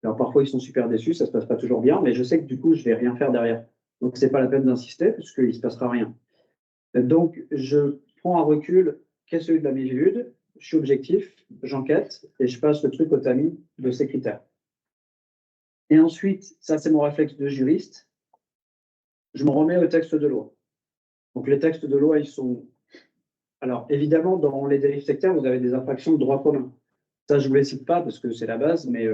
Alors parfois, ils sont super déçus, ça ne se passe pas toujours bien, mais je sais que du coup, je ne vais rien faire derrière. Donc, ce n'est pas la peine d'insister, puisqu'il ne se passera rien. Donc, je prends un recul qui est celui de la Miviludes, je suis objectif, j'enquête, et je passe le truc au tamis de ces critères. Et ensuite, ça c'est mon réflexe de juriste, je me remets au texte de loi. Donc, les textes de loi, ils sont... Alors, évidemment, dans les dérives sectaires, vous avez des infractions de droit commun. Ça, je ne vous les cite pas parce que c'est la base, mais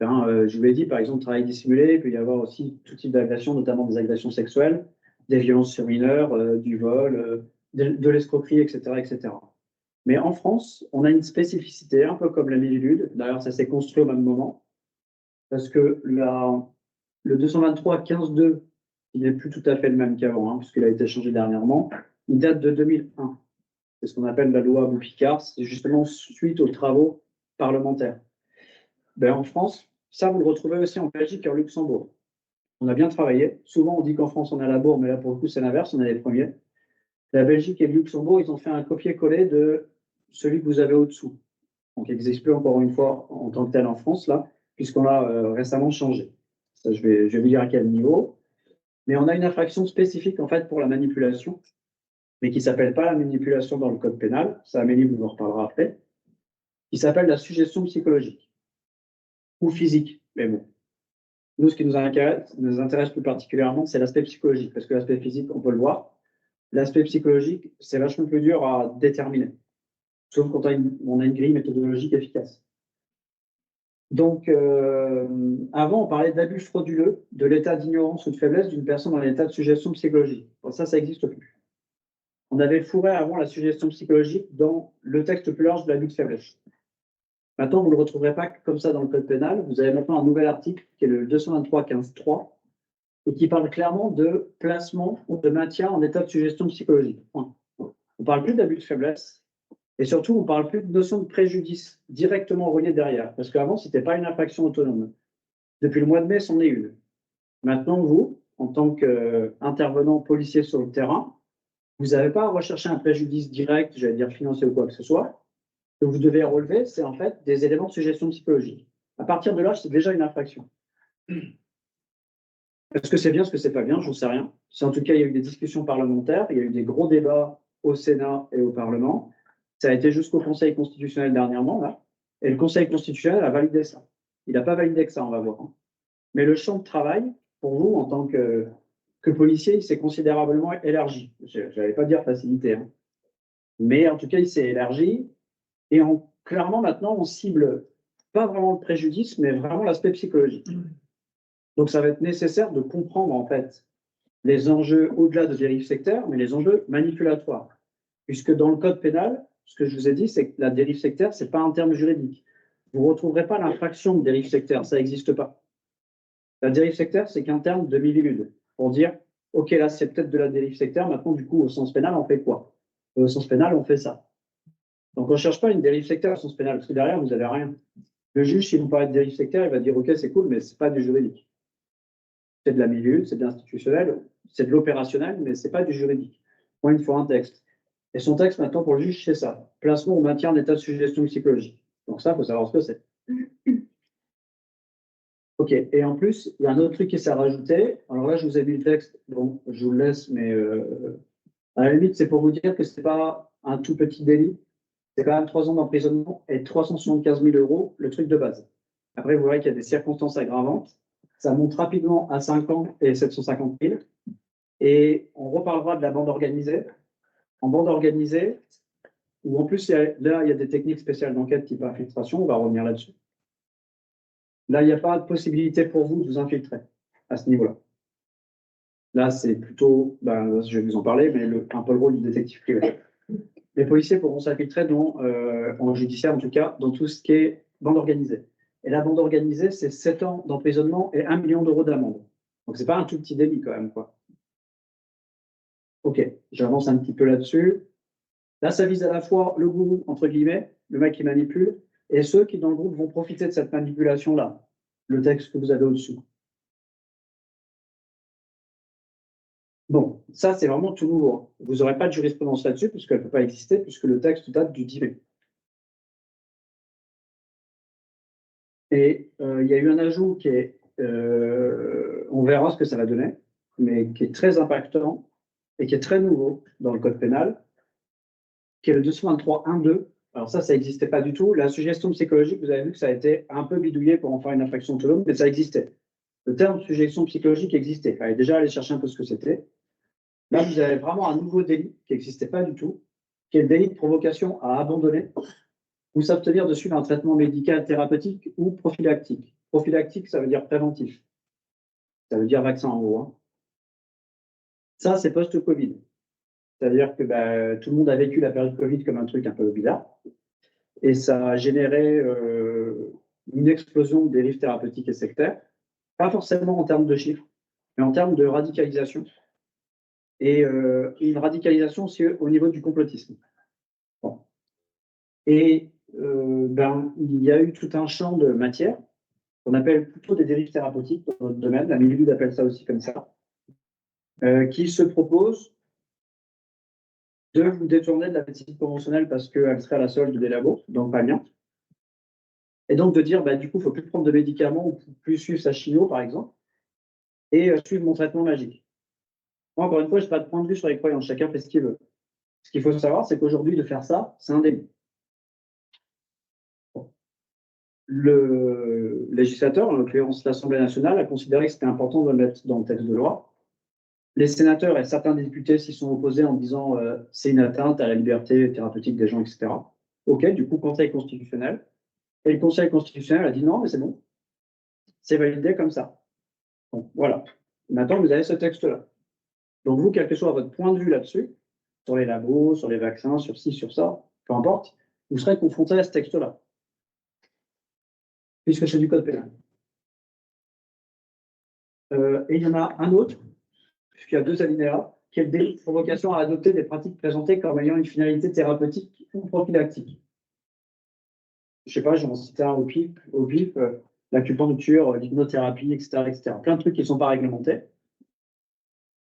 je vous l'ai dit, par exemple, travail dissimulé, il peut y avoir aussi tout type d'agressions, notamment des agressions sexuelles, des violences sur mineurs, du vol, de l'escroquerie, etc., etc. Mais en France, on a une spécificité, un peu comme la Miviludes. D'ailleurs, ça s'est construit au même moment, parce que le 223-15-2, il n'est plus tout à fait le même qu'avant, hein, puisqu'il a été changé dernièrement, il date de 2001. C'est ce qu'on appelle la loi Boux-Picard, c'est justement suite aux travaux parlementaires. Ben, en France, ça, vous le retrouvez aussi en Belgique et en Luxembourg. On a bien travaillé. Souvent, on dit qu'en France, on a la bourre, mais là, pour le coup, c'est l'inverse, on est les premiers. La Belgique et le Luxembourg, ils ont fait un copier-coller de celui que vous avez au-dessous. Donc, il n'existe plus encore une fois en tant que tel en France, là, puisqu'on l'a récemment changé. Ça, je vais vous dire à quel niveau. Mais on a une infraction spécifique, en fait, pour la manipulation, mais qui ne s'appelle pas la manipulation dans le code pénal. Ça, Amélie vous en reparlera après. Qui s'appelle la suggestion psychologique ou physique. Mais bon, nous, ce qui nous intéresse plus particulièrement, c'est l'aspect psychologique, parce que l'aspect physique, on peut le voir. L'aspect psychologique, c'est vachement plus dur à déterminer, sauf quand on a une grille méthodologique efficace. Donc, avant, on parlait d'abus frauduleux, de l'état d'ignorance ou de faiblesse d'une personne dans l'état de suggestion psychologique. Bon, ça n'existe plus. On avait fourré avant la suggestion psychologique dans le texte plus large de l'abus de faiblesse. Maintenant, vous ne le retrouverez pas comme ça dans le code pénal. Vous avez maintenant un nouvel article qui est le 223-15-3 et qui parle clairement de placement ou de maintien en état de suggestion psychologique. On ne parle plus d'abus de faiblesse et surtout, on ne parle plus de notion de préjudice directement reliée derrière. Parce qu'avant, ce n'était pas une infraction autonome. Depuis le mois de mai, c'en est une. Maintenant, vous, en tant qu'intervenant policier sur le terrain, vous n'avez pas à rechercher un préjudice direct, j'allais dire financier ou quoi que ce soit. Ce que vous devez relever, c'est en fait des éléments de suggestion psychologique. À partir de là, c'est déjà une infraction. Est-ce que c'est bien, est-ce que c'est pas bien? J'en sais rien. En tout cas, il y a eu des discussions parlementaires, il y a eu des gros débats au Sénat et au Parlement. Ça a été jusqu'au Conseil constitutionnel dernièrement, là. Et le Conseil constitutionnel a validé ça. Il n'a pas validé que ça, on va voir, hein. Mais le champ de travail, pour vous, en tant que policier, il s'est considérablement élargi. Je n'allais pas dire facilité, hein. Mais en tout cas, il s'est élargi. Et clairement, maintenant, on cible pas vraiment le préjudice, mais vraiment l'aspect psychologique. Donc, ça va être nécessaire de comprendre, en fait, les enjeux au-delà de dérive sectaire, mais les enjeux manipulatoires. Puisque dans le code pénal, ce que je vous ai dit, c'est que la dérive sectaire, ce n'est pas un terme juridique. Vous ne retrouverez pas l'infraction de dérive sectaire, ça n'existe pas. La dérive sectaire, c'est qu'un terme de millilude pour dire, OK, là, c'est peut-être de la dérive sectaire, maintenant, du coup, au sens pénal, on fait quoi? Au sens pénal, on fait ça. Donc, on ne cherche pas une dérive sectaire au sens pénal, parce que derrière, vous n'avez rien. Le juge, s'il vous parle de dérive sectaire, il va dire, OK, c'est cool, mais ce n'est pas du juridique. C'est de la milieu, c'est de l'institutionnel, c'est de l'opérationnel, mais ce n'est pas du juridique. Moi, il me faut un texte. Et son texte, maintenant, pour le juge, c'est ça. Placement ou maintien en état de suggestion psychologique. Donc ça, il faut savoir ce que c'est. OK. Et en plus, il y a un autre truc qui s'est rajouté. Alors là, je vous ai mis le texte. Bon, je vous le laisse, mais à la limite, c'est pour vous dire que ce n'est pas un tout petit délit. C'est quand même 3 ans d'emprisonnement et 375 000 euros, le truc de base. Après, vous verrez qu'il y a des circonstances aggravantes. Ça monte rapidement à 5 ans et 750 000. Et on reparlera de la bande organisée. En bande organisée, où en plus, là, il y a des techniques spéciales d'enquête type infiltration. On va revenir là-dessus. Là, il n'y a pas de possibilité pour vous de vous infiltrer à ce niveau-là. Là, c'est plutôt, je vais vous en parler, mais un peu le rôle du détective privé. Les policiers pourront s'infiltrer en judiciaire, en tout cas, dans tout ce qui est bande organisée. Et la bande organisée, c'est 7 ans d'emprisonnement et 1 million d'euros d'amende. Donc, ce n'est pas un tout petit délit quand même, quoi. OK, j'avance un petit peu là-dessus. Là, ça vise à la fois le gourou, entre guillemets, le mec qui manipule, et ceux qui, dans le groupe, vont profiter de cette manipulation-là. Le texte que vous avez au-dessous. Bon, ça, c'est vraiment tout nouveau, hein. Vous n'aurez pas de jurisprudence là-dessus, puisqu'elle ne peut pas exister, puisque le texte date du 10 mai. Et il y a eu un ajout qui est, on verra ce que ça va donner, mais qui est très impactant et qui est très nouveau dans le code pénal, qui est le 223.1.2. Alors ça n'existait pas du tout. La suggestion psychologique, vous avez vu que ça a été un peu bidouillé pour en faire une infraction autonome, mais ça existait. Le terme suggestion psychologique existait. Il fallait déjà aller chercher un peu ce que c'était. Là, vous avez vraiment un nouveau délit qui n'existait pas du tout, qui est le délit de provocation à abandonner ou s'abstenir de suivre un traitement médical, thérapeutique ou prophylactique. Prophylactique, ça veut dire préventif. Ça veut dire vaccin en gros, hein. Ça, c'est post-Covid. C'est-à-dire que tout le monde a vécu la période Covid comme un truc un peu bizarre. Et ça a généré une explosion de dérives thérapeutiques et sectaires. Pas forcément en termes de chiffres, mais en termes de radicalisation. Et une radicalisation aussi au niveau du complotisme. Bon. Et il y a eu tout un champ de matière qu'on appelle plutôt des dérives thérapeutiques dans notre domaine, la Miviludes appelle ça aussi comme ça, qui se propose de vous détourner de la médecine conventionnelle parce qu'elle serait à la solde des labos, donc pas bien. Et donc de dire, du coup, il ne faut plus prendre de médicaments ou plus suivre sa chimio, par exemple, et suivre mon traitement magique. Moi, encore une fois, je n'ai pas de point de vue sur les croyances, chacun fait ce qu'il veut. Ce qu'il faut savoir, c'est qu'aujourd'hui, de faire ça, c'est un délit. Le législateur, en l'occurrence l'Assemblée nationale, a considéré que c'était important de le mettre dans le texte de loi. Les sénateurs et certains députés s'y sont opposés en disant c'est une atteinte à la liberté thérapeutique des gens, etc. OK, du coup, Conseil constitutionnel. Et le Conseil constitutionnel a dit non, mais c'est bon. C'est validé comme ça. Donc, voilà. Maintenant, vous avez ce texte-là. Donc, vous, quel que soit votre point de vue là-dessus, sur les labos, sur les vaccins, sur ci, sur ça, peu importe, vous serez confronté à ce texte-là. Puisque c'est du code pénal. Et il y en a un autre, puisqu'il y a 2 alinéas, qui est le délit de provocation à adopter des pratiques présentées comme ayant une finalité thérapeutique ou prophylactique. Je ne sais pas, j'en citais un au vif, l'acupuncture, l'hypnothérapie, etc., etc. Plein de trucs qui ne sont pas réglementés.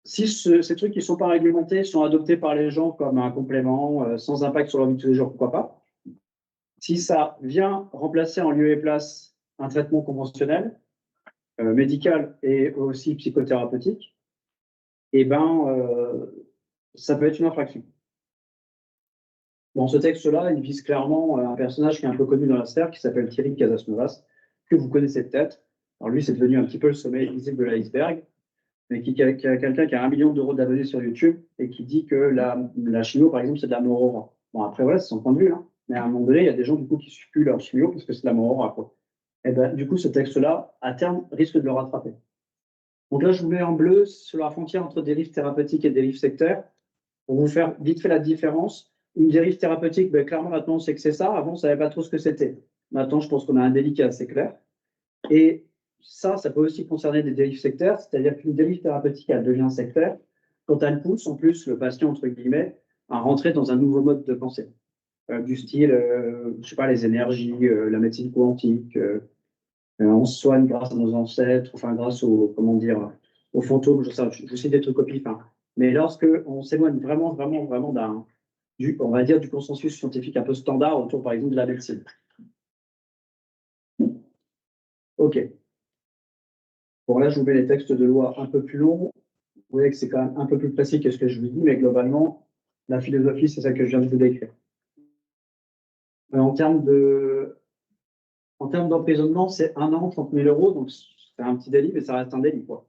Si ces trucs qui ne sont pas réglementés sont adoptés par les gens comme un complément sans impact sur leur vie de tous les jours, pourquoi pas? Si ça vient remplacer en lieu et place un traitement conventionnel, médical et aussi psychothérapeutique, eh ben, ça peut être une infraction. Bon, ce texte-là, il vise clairement un personnage qui est un peu connu dans la sphère, qui s'appelle Thierry Casasnovas, que vous connaissez peut-être. Alors lui, c'est devenu un petit peu le sommet visible de l'iceberg, mais qui a quelqu'un qui a 1 million d'euros d'abonnés sur YouTube et qui dit que la chimio, par exemple, c'est de la mort aura. Bon, après, voilà, c'est son point de vue, hein. Mais à un moment donné, il y a des gens, du coup, qui ne suivent plus leur chimio parce que c'est de la mort aura, quoi. Et ben, du coup, ce texte-là, à terme, risque de le rattraper. Donc là, je vous mets en bleu sur la frontière entre dérive thérapeutique et dérive sectaire. Pour vous faire vite fait la différence, une dérive thérapeutique, ben, clairement, maintenant, on sait que c'est ça. Avant, on ne savait pas trop ce que c'était. Maintenant, je pense qu'on a un délit qui est assez clair. Et ça peut aussi concerner des dérives sectaires, c'est-à-dire qu'une dérive thérapeutique, elle devient sectaire quand elle pousse, en plus, le patient, entre guillemets, à rentrer dans un nouveau mode de pensée. Du style, je sais pas, les énergies, la médecine quantique, on se soigne grâce à nos ancêtres, enfin grâce aux fantômes, je sais des trucs au pif, hein. Mais lorsque on s'éloigne vraiment on va dire, du consensus scientifique un peu standard autour, par exemple, de la médecine. OK. Bon, là, je vous mets les textes de loi un peu plus longs. Vous voyez que c'est quand même un peu plus précis que ce que je vous dis, mais globalement, la philosophie, c'est celle que je viens de vous décrire. En termes d'emprisonnement, c'est 1 an, 30 000 euros, donc c'est un petit délit, mais ça reste un délit, quoi.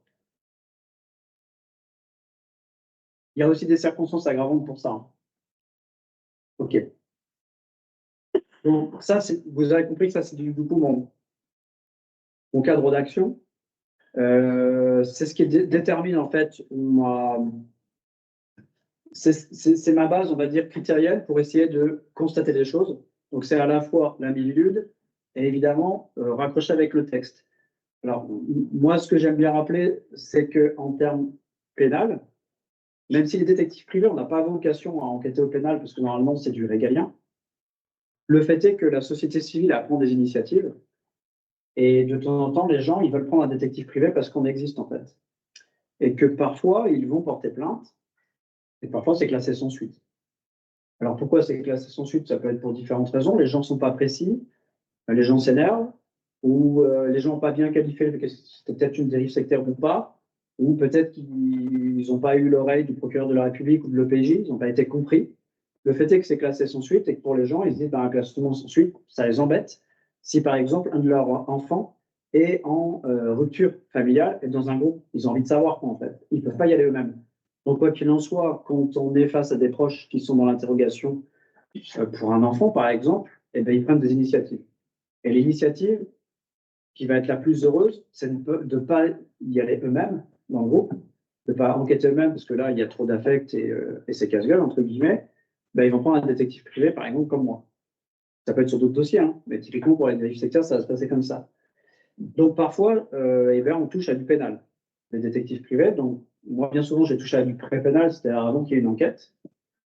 Il y a aussi des circonstances aggravantes pour ça, hein. OK. Donc, ça, vous avez compris que ça, c'est du coup mon cadre d'action. C'est ce qui détermine, en fait, c'est ma base, on va dire, critérielle pour essayer de constater des choses. Donc, c'est à la fois la mililude et évidemment raccrocher avec le texte. Alors, moi, ce que j'aime bien rappeler, c'est qu'en termes pénal, même si les détectives privés, on n'a pas vocation à enquêter au pénal, parce que normalement, c'est du régalien, le fait est que la société civile prend des initiatives, et de temps en temps, les gens, ils veulent prendre un détective privé parce qu'on existe, en fait. Et que parfois, ils vont porter plainte, et parfois, c'est classé sans suite. Alors, pourquoi c'est classé sans suite? Ça peut être pour différentes raisons. Les gens ne sont pas précis, les gens s'énervent, ou les gens n'ont pas bien qualifié que c'était peut-être une dérive sectaire ou pas, ou peut-être qu'ils n'ont pas eu l'oreille du procureur de la République ou de l'OPJ, ils n'ont pas été compris. Le fait est que c'est classé sans suite et que pour les gens, ils se disent un classement sans suite, ça les embête. Si par exemple, un de leurs enfants est en rupture familiale et dans un groupe, ils ont envie de savoir quoi en fait. Ils ne peuvent pas y aller eux-mêmes. Donc, quoi qu'il en soit, quand on est face à des proches qui sont dans l'interrogation pour un enfant, par exemple, eh bien, ils prennent des initiatives. Et l'initiative qui va être la plus heureuse, c'est de ne pas y aller eux-mêmes dans le groupe, de ne pas enquêter eux-mêmes, parce que là, il y a trop d'affect et c'est casse-gueule, entre guillemets. Ben, ils vont prendre un détective privé, par exemple, comme moi. Ça peut être sur d'autres dossiers, hein, mais typiquement pour les dérives sectaires, ça va se passer comme ça. Donc parfois, eh bien, on touche à du pénal, les détectives privés. Donc, moi, bien souvent, j'ai touché à du pré-pénal, c'est-à-dire avant qu'il y ait une enquête.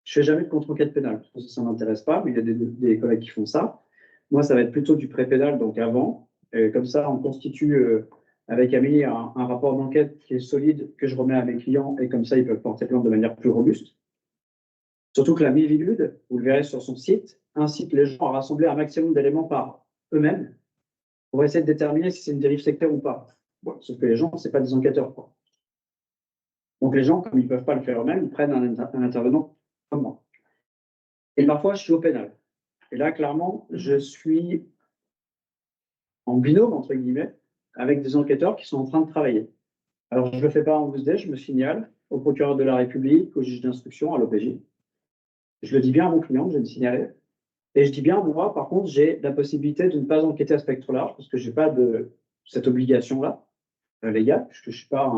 Je ne fais jamais de contre-enquête pénale, parce que ça ne m'intéresse pas, mais il y a des collègues qui font ça. Moi, ça va être plutôt du pré-pénal, donc avant. Et comme ça, on constitue avec Amélie un rapport d'enquête qui est solide, que je remets à mes clients, et comme ça, ils peuvent porter plainte de manière plus robuste. Surtout que la Mivilude, vous le verrez sur son site, incite les gens à rassembler un maximum d'éléments par eux-mêmes pour essayer de déterminer si c'est une dérive sectaire ou pas. Bon, sauf que les gens, ce n'est pas des enquêteurs, quoi. Donc les gens, comme ils ne peuvent pas le faire eux-mêmes, ils prennent un intervenant comme moi. Et parfois, je suis au pénal. Et là, clairement, je suis en binôme, entre guillemets, avec des enquêteurs qui sont en train de travailler. Alors, je ne le fais pas en VSD, je me signale au procureur de la République, au juge d'instruction, à l'OPJ. Je le dis bien à mon client, je vais me signaler. Et je dis bien, moi, par contre, j'ai la possibilité de ne pas enquêter à spectre large, parce que je n'ai pas cette obligation-là, légale, puisque je ne suis pas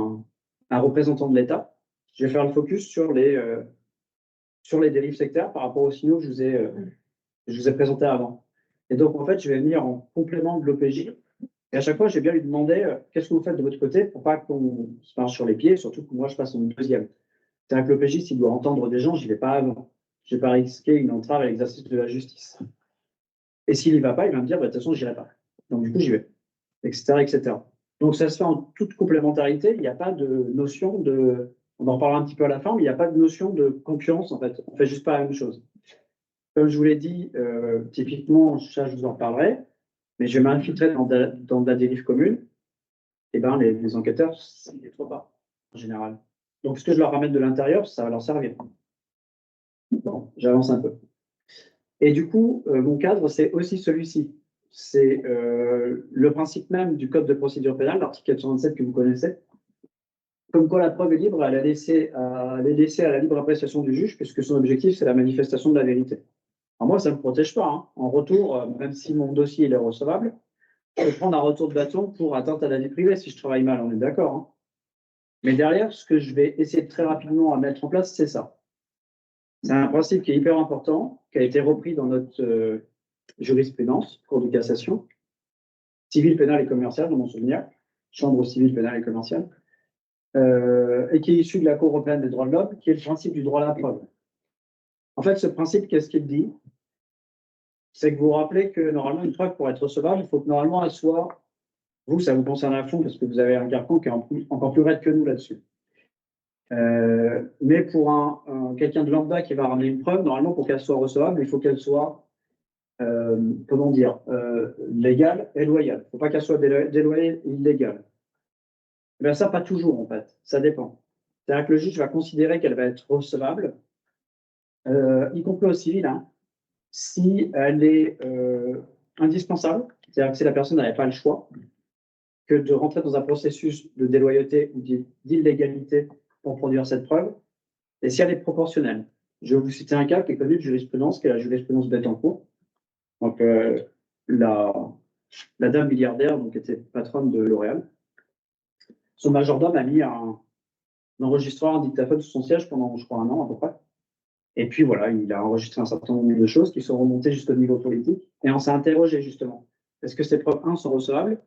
un représentant de l'État. Je vais faire le focus sur les dérives sectaires par rapport aux signaux que je vous ai présentés avant. Et donc, en fait, je vais venir en complément de l'OPJ. Et à chaque fois, j'ai bien lui demander qu'est-ce que vous faites de votre côté pour pas qu'on se marche sur les pieds, surtout que moi, je passe en deuxième. C'est-à-dire que l'OPJ, s'il doit entendre des gens, je n'y vais pas avant. Je ne vais pas risquer une entrave à l'exercice de la justice. Et s'il n'y va pas, il va me dire, de toute façon, je n'irai pas. Donc, du coup, j'y vais, etc., etc. Donc, ça se fait en toute complémentarité. Il n'y a pas de notion de On en parlera un petit peu à la fin, mais il n'y a pas de notion de concurrence, en fait. On ne fait juste pas la même chose. Comme je vous l'ai dit, typiquement, ça, je vous en parlerai, mais je vais m'infiltrer dans de la dérive commune. Eh ben, les enquêteurs, ça ne les trouve pas, en général. Donc, ce que je leur ramène de l'intérieur, ça va leur servir. Bon, j'avance un peu. Et du coup, mon cadre, c'est aussi celui-ci. C'est le principe même du Code de procédure pénale, l'article 427 que vous connaissez. Comme quoi la preuve est libre, elle est laissée à la libre appréciation du juge, puisque son objectif, c'est la manifestation de la vérité. Alors moi, ça ne me protège pas. Hein. En retour, même si mon dossier il est recevable, je peux prendre un retour de bâton pour atteinte à la vie privée si je travaille mal, on est d'accord. Hein. Mais derrière, ce que je vais essayer très rapidement à mettre en place, c'est ça. C'est un principe qui est hyper important, qui a été repris dans notre jurisprudence, Cour de cassation, civile, pénale et commerciale, dans mon souvenir, chambre civile, pénale et commerciale, et qui est issu de la Cour européenne des droits de l'homme, qui est le principe du droit à la preuve. En fait, ce principe, qu'est-ce qu'il dit? C'est que vous vous rappelez que normalement, une preuve pour être recevable, il faut que normalement elle soit, vous, ça vous concerne à fond parce que vous avez un carcan qui est encore plus raide que nous là-dessus. Mais pour quelqu'un de lambda qui va ramener une preuve, normalement, pour qu'elle soit recevable, il faut qu'elle soit, comment dire, légale et loyale. Il ne faut pas qu'elle soit déloyale et illégale. Eh bien, ça, pas toujours, en fait. Ça dépend. C'est-à-dire que le juge va considérer qu'elle va être recevable, y compris au civil, hein, si elle est indispensable, c'est-à-dire que si la personne n'avait pas le choix que de rentrer dans un processus de déloyauté ou d'illégalité pour produire cette preuve, et si elle est proportionnelle. Je vais vous citer un cas qui est connu de jurisprudence, qui est la jurisprudence Bettencourt. Donc, la dame milliardaire, donc, était patronne de L'Oréal. Son majordome a mis un enregistreur, un dictaphone sous son siège pendant, je crois, 1 an à peu près. Et puis voilà, il a enregistré un certain nombre de choses qui sont remontées jusqu'au niveau politique. Et on s'est interrogé justement. Est-ce que ces preuves, sont recevables?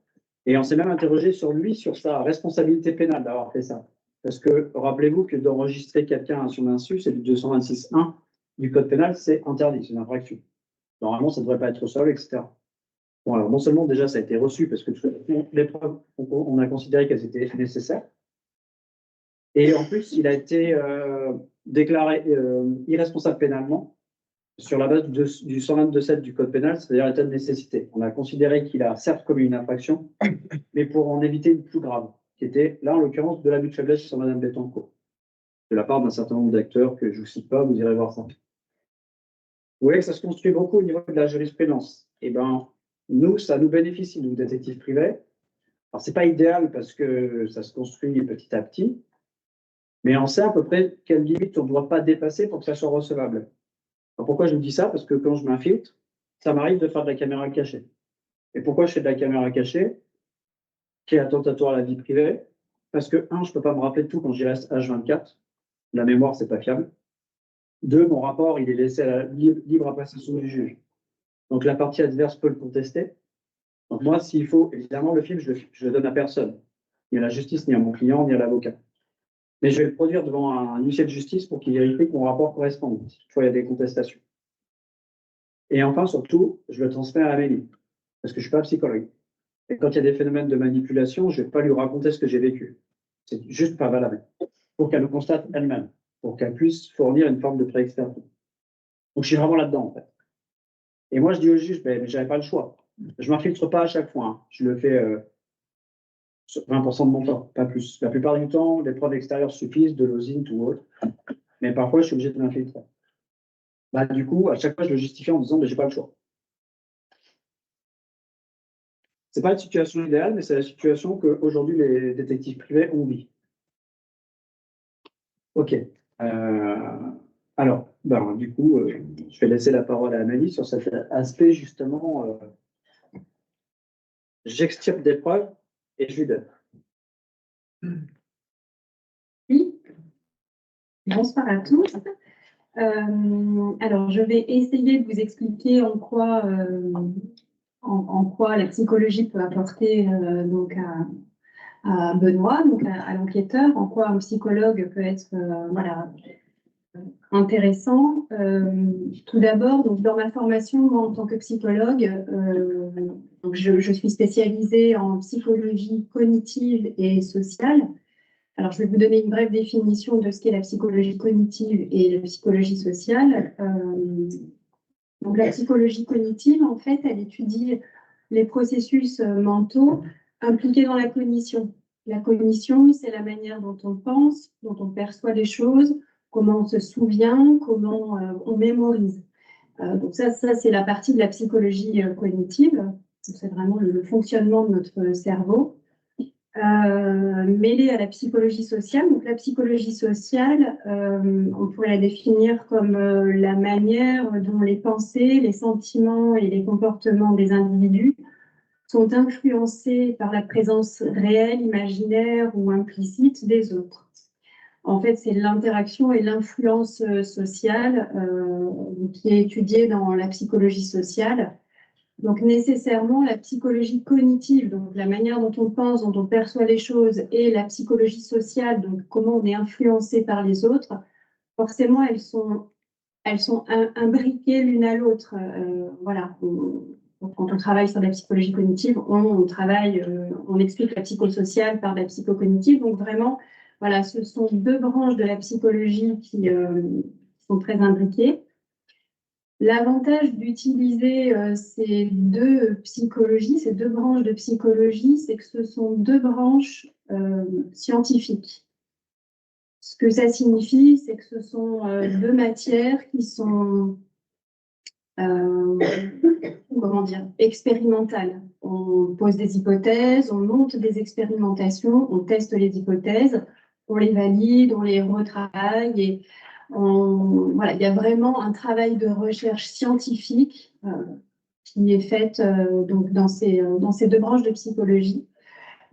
Et on s'est même interrogé sur lui, sur sa responsabilité pénale d'avoir fait ça. Parce que rappelez-vous que d'enregistrer quelqu'un à son insu, c'est du 226.1 du Code pénal, c'est interdit, c'est une infraction. Normalement, ça ne devrait pas être recevable, etc. Bon, alors non seulement déjà ça a été reçu parce que les preuves, on a considéré qu'elles étaient nécessaires. Et en plus, il a été déclaré irresponsable pénalement sur la base du 122.7 du Code pénal, c'est-à-dire l'état de nécessité. On a considéré qu'il a certes commis une infraction, mais pour en éviter une plus grave, qui était là, en l'occurrence, de l'abus de faiblesse sur Mme Bettencourt, de la part d'un certain nombre d'acteurs que je ne vous cite pas, vous irez voir ça. Vous voyez que ça se construit beaucoup au niveau de la jurisprudence. Eh bien, nous, ça nous bénéficie, nous, détectives privés. Alors, ce n'est pas idéal parce que ça se construit petit à petit, mais on sait à peu près quelle limite on ne doit pas dépasser pour que ça soit recevable. Alors pourquoi je vous dis ça? Parce que quand je m'infiltre, ça m'arrive de faire de la caméra cachée. Et pourquoi je fais de la caméra cachée, qui est attentatoire à la vie privée? Parce que, je ne peux pas me rappeler de tout quand j'y reste H24. La mémoire, ce n'est pas fiable. 2, mon rapport, il est laissé à la libre appréciation du juge. Donc la partie adverse peut le contester. Donc moi, s'il faut, évidemment, le film, je le donne à personne. Ni à la justice, ni à mon client, ni à l'avocat. Mais je vais le produire devant un huissier de justice pour qu'il vérifie que mon rapport corresponde. Toutefois, il y a des contestations. Et enfin, surtout, je le transmets à Amélie, parce que je ne suis pas psychologue. Et quand il y a des phénomènes de manipulation, je ne vais pas lui raconter ce que j'ai vécu. C'est juste pas valable. Pour qu'elle le constate elle-même, pour qu'elle puisse fournir une forme de pré-expertise. Donc, je suis vraiment là-dedans, en fait. Et moi, je dis au juge, mais je n'avais pas le choix. Je ne m'infiltre pas à chaque fois. Hein. Je le fais sur 20% de mon temps, pas plus. La plupart du temps, les preuves extérieures suffisent, de l'osine ou autre. Mais parfois, je suis obligé de m'infiltrer. Bah, du coup, à chaque fois, je le justifie en disant, mais j'ai pas le choix. C'est pas une situation idéale, mais c'est la situation qu'aujourd'hui, les détectives privés ont vit. OK. Alors, du coup, je vais laisser la parole à Amélie sur cet aspect, justement, j'extirpe des preuves et je lui donne. Oui. Bonsoir à tous. Alors, je vais essayer de vous expliquer en quoi la psychologie peut apporter donc à Benoît, donc à l'enquêteur, en quoi un psychologue peut être intéressant. Tout d'abord, donc dans ma formation, moi, en tant que psychologue, donc je suis spécialisée en psychologie cognitive et sociale. Alors, je vais vous donner une brève définition de ce qu'est la psychologie cognitive et la psychologie sociale. Donc, la psychologie cognitive, en fait, elle étudie les processus mentaux impliqués dans la cognition. La cognition, c'est la manière dont on pense, dont on perçoit les choses, comment on se souvient, comment on mémorise. Donc ça c'est la partie de la psychologie cognitive. C'est vraiment le fonctionnement de notre cerveau. Mêlée à la psychologie sociale. Donc la psychologie sociale, on pourrait la définir comme la manière dont les pensées, les sentiments et les comportements des individus sont influencés par la présence réelle, imaginaire ou implicite des autres. En fait, c'est l'interaction et l'influence sociale qui est étudiée dans la psychologie sociale. Donc, nécessairement, la psychologie cognitive, donc la manière dont on pense, dont on perçoit les choses, et la psychologie sociale, donc comment on est influencé par les autres, forcément, elles sont imbriquées l'une à l'autre. Voilà. Quand on travaille sur la psychologie cognitive, on explique la psychosociale par la psychocognitive. Donc, vraiment, voilà, ce sont deux branches de la psychologie qui sont très imbriquées. L'avantage d'utiliser ces deux psychologies, ces deux branches de psychologie, c'est que ce sont deux branches scientifiques. Ce que ça signifie, c'est que ce sont deux matières qui sont expérimentales. On pose des hypothèses, on monte des expérimentations, on teste les hypothèses, on les valide, on les retravaille et voilà, il y a vraiment un travail de recherche scientifique qui est fait donc dans ces deux branches de psychologie.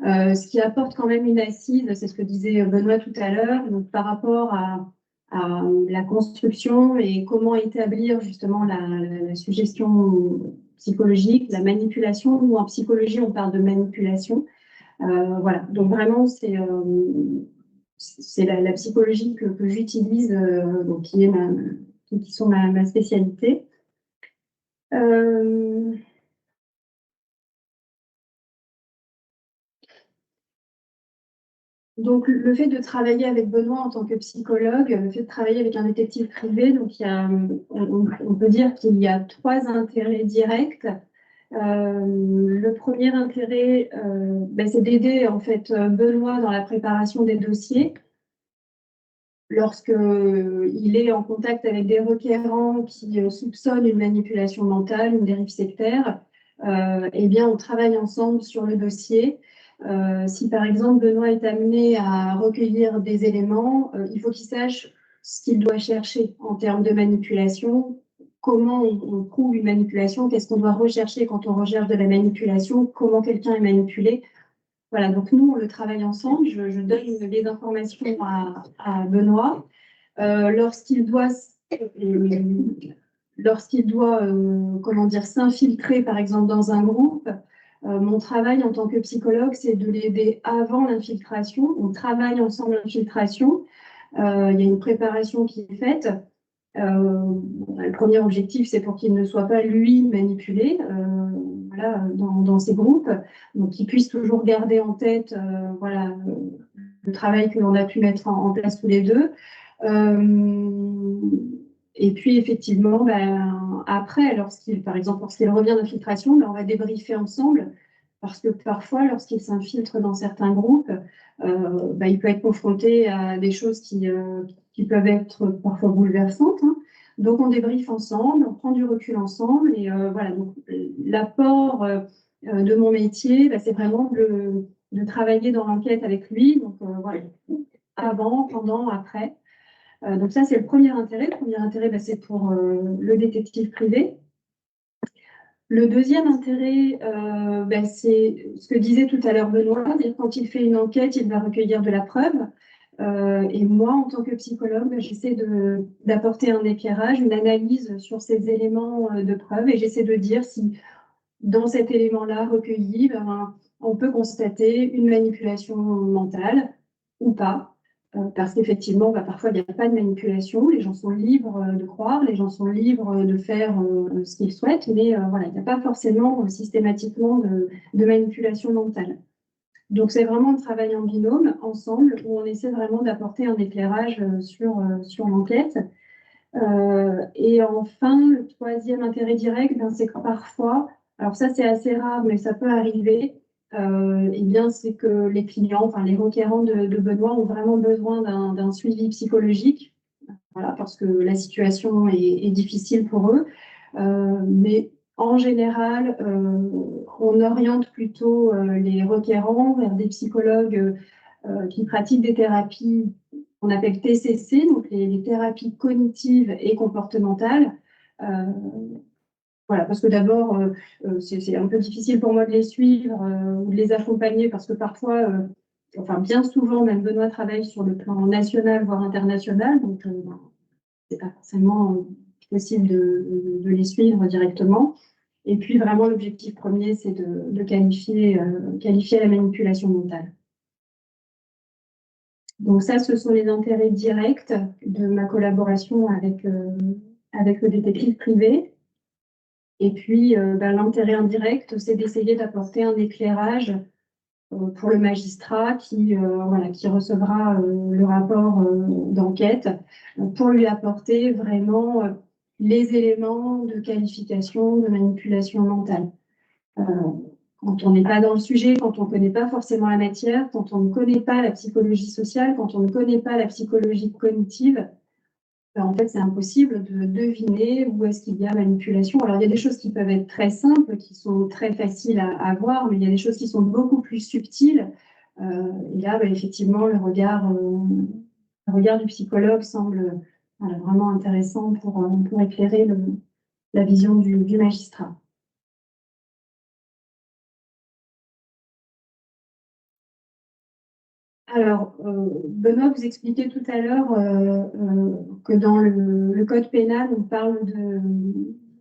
Ce qui apporte quand même une assise, c'est ce que disait Benoît tout à l'heure, donc par rapport à la construction et comment établir justement la suggestion psychologique, la manipulation. Nous, en psychologie, on parle de manipulation. Voilà, donc vraiment, c'est la psychologie que j'utilise, donc qui sont ma spécialité. Donc, le fait de travailler avec Benoît en tant que psychologue, le fait de travailler avec un détective privé, donc on peut dire qu'il y a trois intérêts directs. Le premier intérêt, c'est d'aider en fait Benoît dans la préparation des dossiers. Lorsqu'il est en contact avec des requérants qui soupçonnent une manipulation mentale, une dérive sectaire, eh bien, on travaille ensemble sur le dossier. Si par exemple Benoît est amené à recueillir des éléments, il faut qu'il sache ce qu'il doit chercher en termes de manipulation, comment on trouve une manipulation, qu'est-ce qu'on doit rechercher quand on recherche de la manipulation, comment quelqu'un est manipulé. Voilà, donc nous, on le travaille ensemble. Je donne les informations à Benoît. Lorsqu'il doit s'infiltrer, par exemple, dans un groupe, mon travail en tant que psychologue, c'est de l'aider avant l'infiltration. On travaille ensemble l'infiltration. Il y a une préparation qui est faite. Le premier objectif, c'est pour qu'il ne soit pas, lui, manipulé dans ces groupes, donc qu'il puisse toujours garder en tête le travail que l'on a pu mettre en place tous les deux. Et puis, effectivement, après, par exemple, lorsqu'il revient d'infiltration, on va débriefer ensemble, parce que parfois, lorsqu'il s'infiltre dans certains groupes, il peut être confronté à des choses qui peuvent être parfois bouleversantes. Hein. Donc, on débriefe ensemble, on prend du recul ensemble. Et voilà, donc l'apport de mon métier, c'est vraiment de travailler dans l'enquête avec lui. Donc, voilà, avant, pendant, après. Donc, ça, c'est le premier intérêt. Le premier intérêt, c'est pour le détective privé. Le deuxième intérêt, c'est ce que disait tout à l'heure Benoît, quand il fait une enquête, il va recueillir de la preuve. Et moi, en tant que psychologue, j'essaie d'apporter un éclairage, une analyse sur ces éléments de preuve et j'essaie de dire si dans cet élément-là recueilli, on peut constater une manipulation mentale ou pas. Parce qu'effectivement, parfois, il n'y a pas de manipulation. Les gens sont libres de croire, les gens sont libres de faire ce qu'ils souhaitent, mais il n'y a pas forcément systématiquement de manipulation mentale. Donc, c'est vraiment un travail en binôme, ensemble, où on essaie vraiment d'apporter un éclairage sur l'enquête. Et enfin, le troisième intérêt direct, ben, c'est que parfois, alors ça c'est assez rare, mais ça peut arriver, eh bien, c'est que les clients, enfin les requérants de Benoît ont vraiment besoin d'un suivi psychologique, voilà, parce que la situation est difficile pour eux. Mais en général, on oriente plutôt les requérants vers des psychologues qui pratiquent des thérapies qu'on appelle TCC, donc les thérapies cognitives et comportementales. Voilà, parce que d'abord, c'est un peu difficile pour moi de les suivre ou de les accompagner parce que parfois, enfin bien souvent, même Benoît travaille sur le plan national, voire international, donc c'est pas forcément possible de les suivre directement. Et puis vraiment, l'objectif premier, c'est de qualifier la manipulation mentale. Donc ça, ce sont les intérêts directs de ma collaboration avec le détective privé. Et puis, l'intérêt indirect, c'est d'essayer d'apporter un éclairage pour le magistrat qui recevra le rapport d'enquête pour lui apporter vraiment les éléments de qualification de manipulation mentale. Quand on n'est pas dans le sujet, quand on ne connaît pas forcément la matière, quand on ne connaît pas la psychologie sociale, quand on ne connaît pas la psychologie cognitive, en fait, c'est impossible de deviner où est-ce qu'il y a manipulation. Alors, il y a des choses qui peuvent être très simples, qui sont très faciles à voir, mais il y a des choses qui sont beaucoup plus subtiles. Et là, effectivement, le regard du psychologue semble vraiment intéressant pour éclairer la vision du magistrat. Alors, Benoît vous expliquait tout à l'heure que dans le code pénal, on parle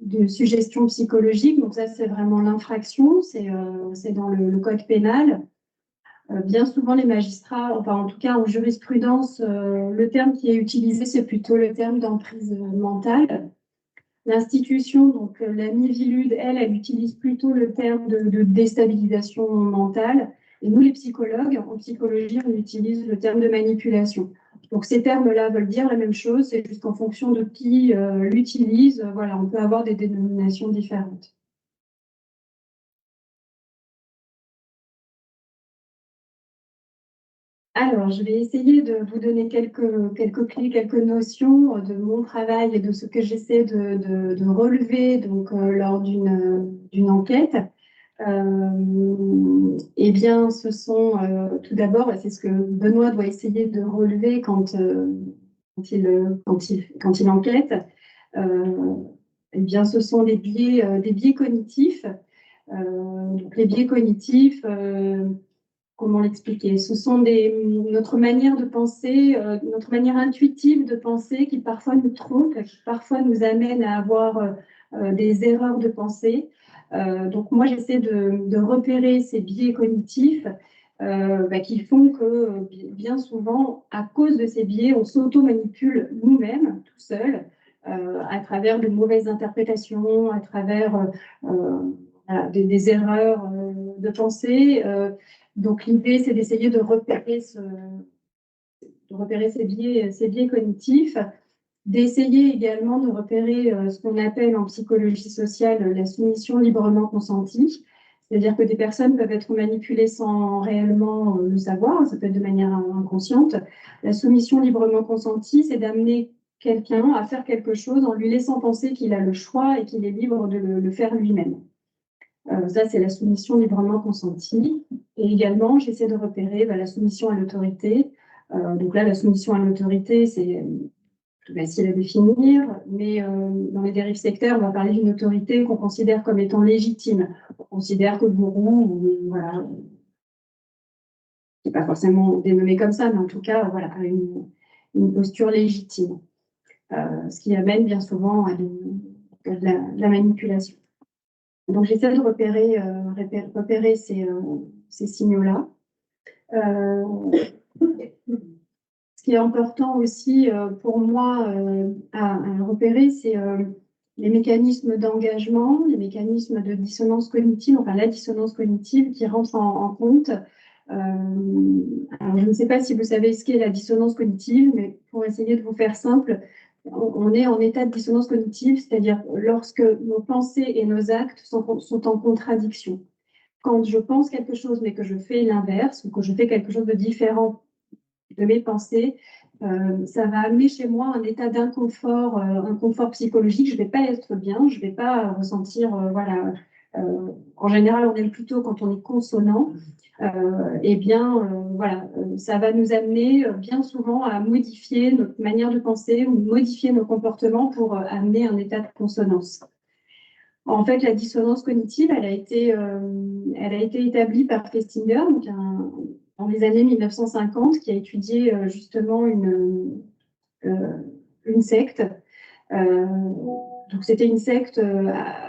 de suggestion psychologique. Donc ça, c'est vraiment l'infraction, c'est dans le code pénal. Bien souvent, les magistrats, enfin en tout cas en jurisprudence, le terme qui est utilisé, c'est plutôt le terme d'emprise mentale. L'institution, donc la Miviludes, elle utilise plutôt le terme de déstabilisation mentale. Et nous, les psychologues, en psychologie, on utilise le terme de manipulation. Donc ces termes-là veulent dire la même chose, c'est juste qu'en fonction de qui l'utilise, voilà, on peut avoir des dénominations différentes. Alors, je vais essayer de vous donner quelques clés, quelques notions de mon travail et de ce que j'essaie de relever donc, lors d'une enquête. Eh bien, ce sont tout d'abord, c'est ce que Benoît doit essayer de relever quand il enquête. Eh bien, ce sont des biais cognitifs. Donc, les biais cognitifs, comment l'expliquer? Ce sont notre manière de penser, notre manière intuitive de penser qui parfois nous trompe, qui parfois nous amène à avoir des erreurs de pensée. Donc moi, j'essaie de repérer ces biais cognitifs qui font que bien souvent, à cause de ces biais, on s'auto-manipule nous-mêmes, tout seul, à travers de mauvaises interprétations, à travers des erreurs de pensée. Donc l'idée, c'est d'essayer de repérer ces biais cognitifs, d'essayer également de repérer ce qu'on appelle en psychologie sociale la soumission librement consentie. C'est-à-dire que des personnes peuvent être manipulées sans réellement le savoir, ça peut être de manière inconsciente. La soumission librement consentie, c'est d'amener quelqu'un à faire quelque chose en lui laissant penser qu'il a le choix et qu'il est libre de le faire lui-même. Ça, c'est la soumission librement consentie. Et également, j'essaie de repérer la soumission à l'autorité. Donc là, la soumission à l'autorité, c'est facile à définir, mais dans les dérives sectaires, on va parler d'une autorité qu'on considère comme étant légitime. On considère que le gourou, voilà, n'est pas forcément dénommé comme ça, mais en tout cas, voilà, a une posture légitime. Ce qui amène bien souvent à de la manipulation. Donc, j'essaie de repérer ces signaux-là. Ce qui est important aussi pour moi à repérer, c'est les mécanismes d'engagement, les mécanismes de dissonance cognitive, enfin la dissonance cognitive qui rentre en compte Alors, je ne sais pas si vous savez ce qu'est la dissonance cognitive, mais pour essayer de vous faire simple, on est en état de dissonance cognitive, c'est-à-dire lorsque nos pensées et nos actes sont en contradiction. Quand je pense quelque chose mais que je fais l'inverse ou que je fais quelque chose de différent de mes pensées, ça va amener chez moi un état d'inconfort, un confort psychologique. Je ne vais pas être bien, je ne vais pas ressentir, voilà. En général, on aime plutôt quand on est consonant. Eh bien, voilà, ça va nous amener bien souvent à modifier notre manière de penser ou modifier nos comportements pour amener un état de consonance. En fait, la dissonance cognitive, elle a été établie par Festinger, donc dans les années 1950, qui a étudié justement une secte. Donc, c'était une secte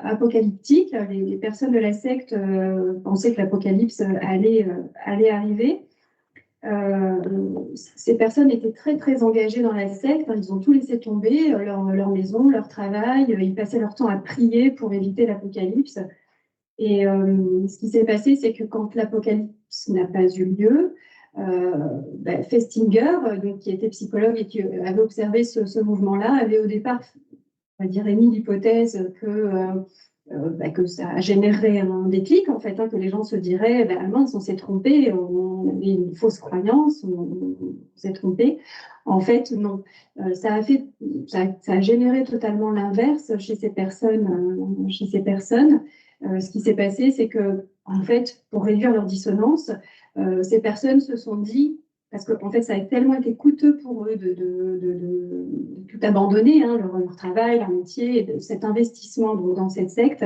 apocalyptique. Les personnes de la secte pensaient que l'apocalypse allait arriver. Ces personnes étaient très, très engagées dans la secte. Ils ont tout laissé tomber, leur maison, leur travail. Ils passaient leur temps à prier pour éviter l'apocalypse. Et ce qui s'est passé, c'est que quand l'apocalypse n'a pas eu lieu, Festinger, donc, qui était psychologue et qui avait observé ce mouvement-là, avait au départ, on va dire, émis l'hypothèse que ça générerait un déclic, en fait, que les gens se diraient, mince, on s'est trompé, on avait une fausse croyance, on s'est trompé. En fait, non. Ça a généré totalement l'inverse chez ces personnes. Ce qui s'est passé, c'est que, en fait, pour réduire leur dissonance, ces personnes se sont dit, parce que en fait, ça a tellement été coûteux pour eux de tout abandonner, leur travail, leur métier, cet investissement dans cette secte.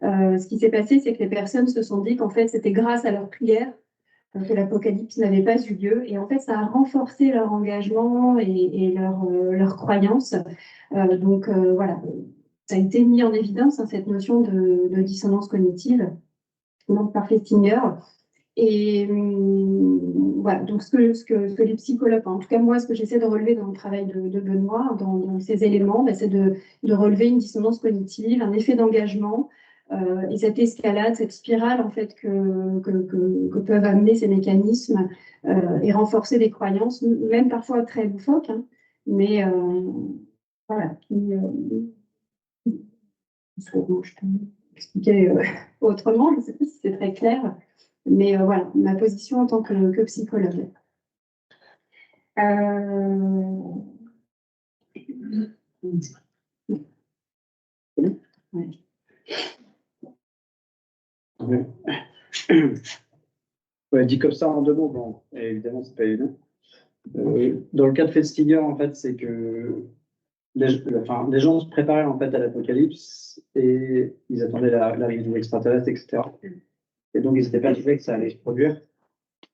Ce qui s'est passé, c'est que les personnes se sont dit qu'en fait, c'était grâce à leur prière que l'apocalypse n'avait pas eu lieu. Et en fait, ça a renforcé leur engagement et leur croyance. Donc, voilà, ça a été mis en évidence, cette notion de dissonance cognitive, donc par Festinger. Et voilà, donc ce que les psychologues, en tout cas moi, ce que j'essaie de relever dans le travail de Benoît, dans ces éléments, c'est de relever une dissonance cognitive, un effet d'engagement, et cette escalade, cette spirale en fait que peuvent amener ces mécanismes et renforcer des croyances, même parfois très loufoques, mais voilà. Je peux expliquer autrement, je ne sais pas si c'est très clair. Mais voilà, ma position en tant que psychologue. Ouais, dit comme ça en deux mots, bon, évidemment, c'est pas évident. Dans le cas de Festinger, en fait, c'est que les gens se préparaient en fait à l'apocalypse et ils attendaient l'arrivée des extraterrestres, etc. Et donc, ils n'étaient pas sûrs que ça allait se produire.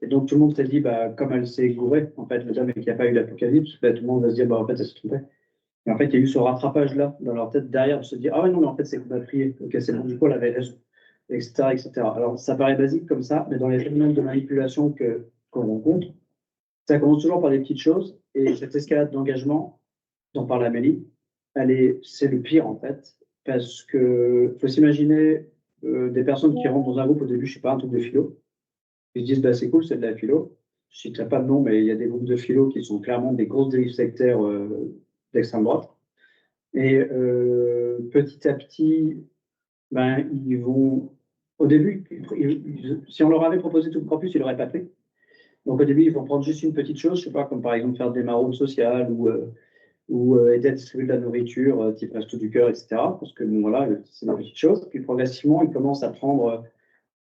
Et donc, tout le monde s'est dit, comme elle s'est gourée, en fait, le dame et qu'il n'y a pas eu l'apocalypse, tout le monde va se dire, en fait, elle se trompait. Et en fait, il y a eu ce rattrapage-là dans leur tête derrière de se dire, ah ouais, non, mais en fait, c'est qu'on a prié. Ok, c'est bon, du coup, elle avait raison, etc., etc. Alors, ça paraît basique comme ça, mais dans les phénomènes de manipulation qu'on rencontre, ça commence toujours par des petites choses. Et cette escalade d'engagement dont parle Amélie, c'est le pire, en fait, parce que faut s'imaginer des personnes qui rentrent dans un groupe au début, je sais pas, un truc de philo. Ils se disent, c'est cool, c'est de la philo. Je ne citerai pas de nom, mais il y a des groupes de philo qui sont clairement des grosses dérives sectaires d'extrême droite. Et petit à petit, ils vont. Au début, si on leur avait proposé tout le campus, ils l'auraient pas fait. Donc au début, ils vont prendre juste une petite chose, je sais pas, comme par exemple faire des maraudes sociales ou aider à distribuer de la nourriture, type Resto du Cœur, etc. Parce que bon, voilà, c'est une petite chose. Puis progressivement, ils commencent à prendre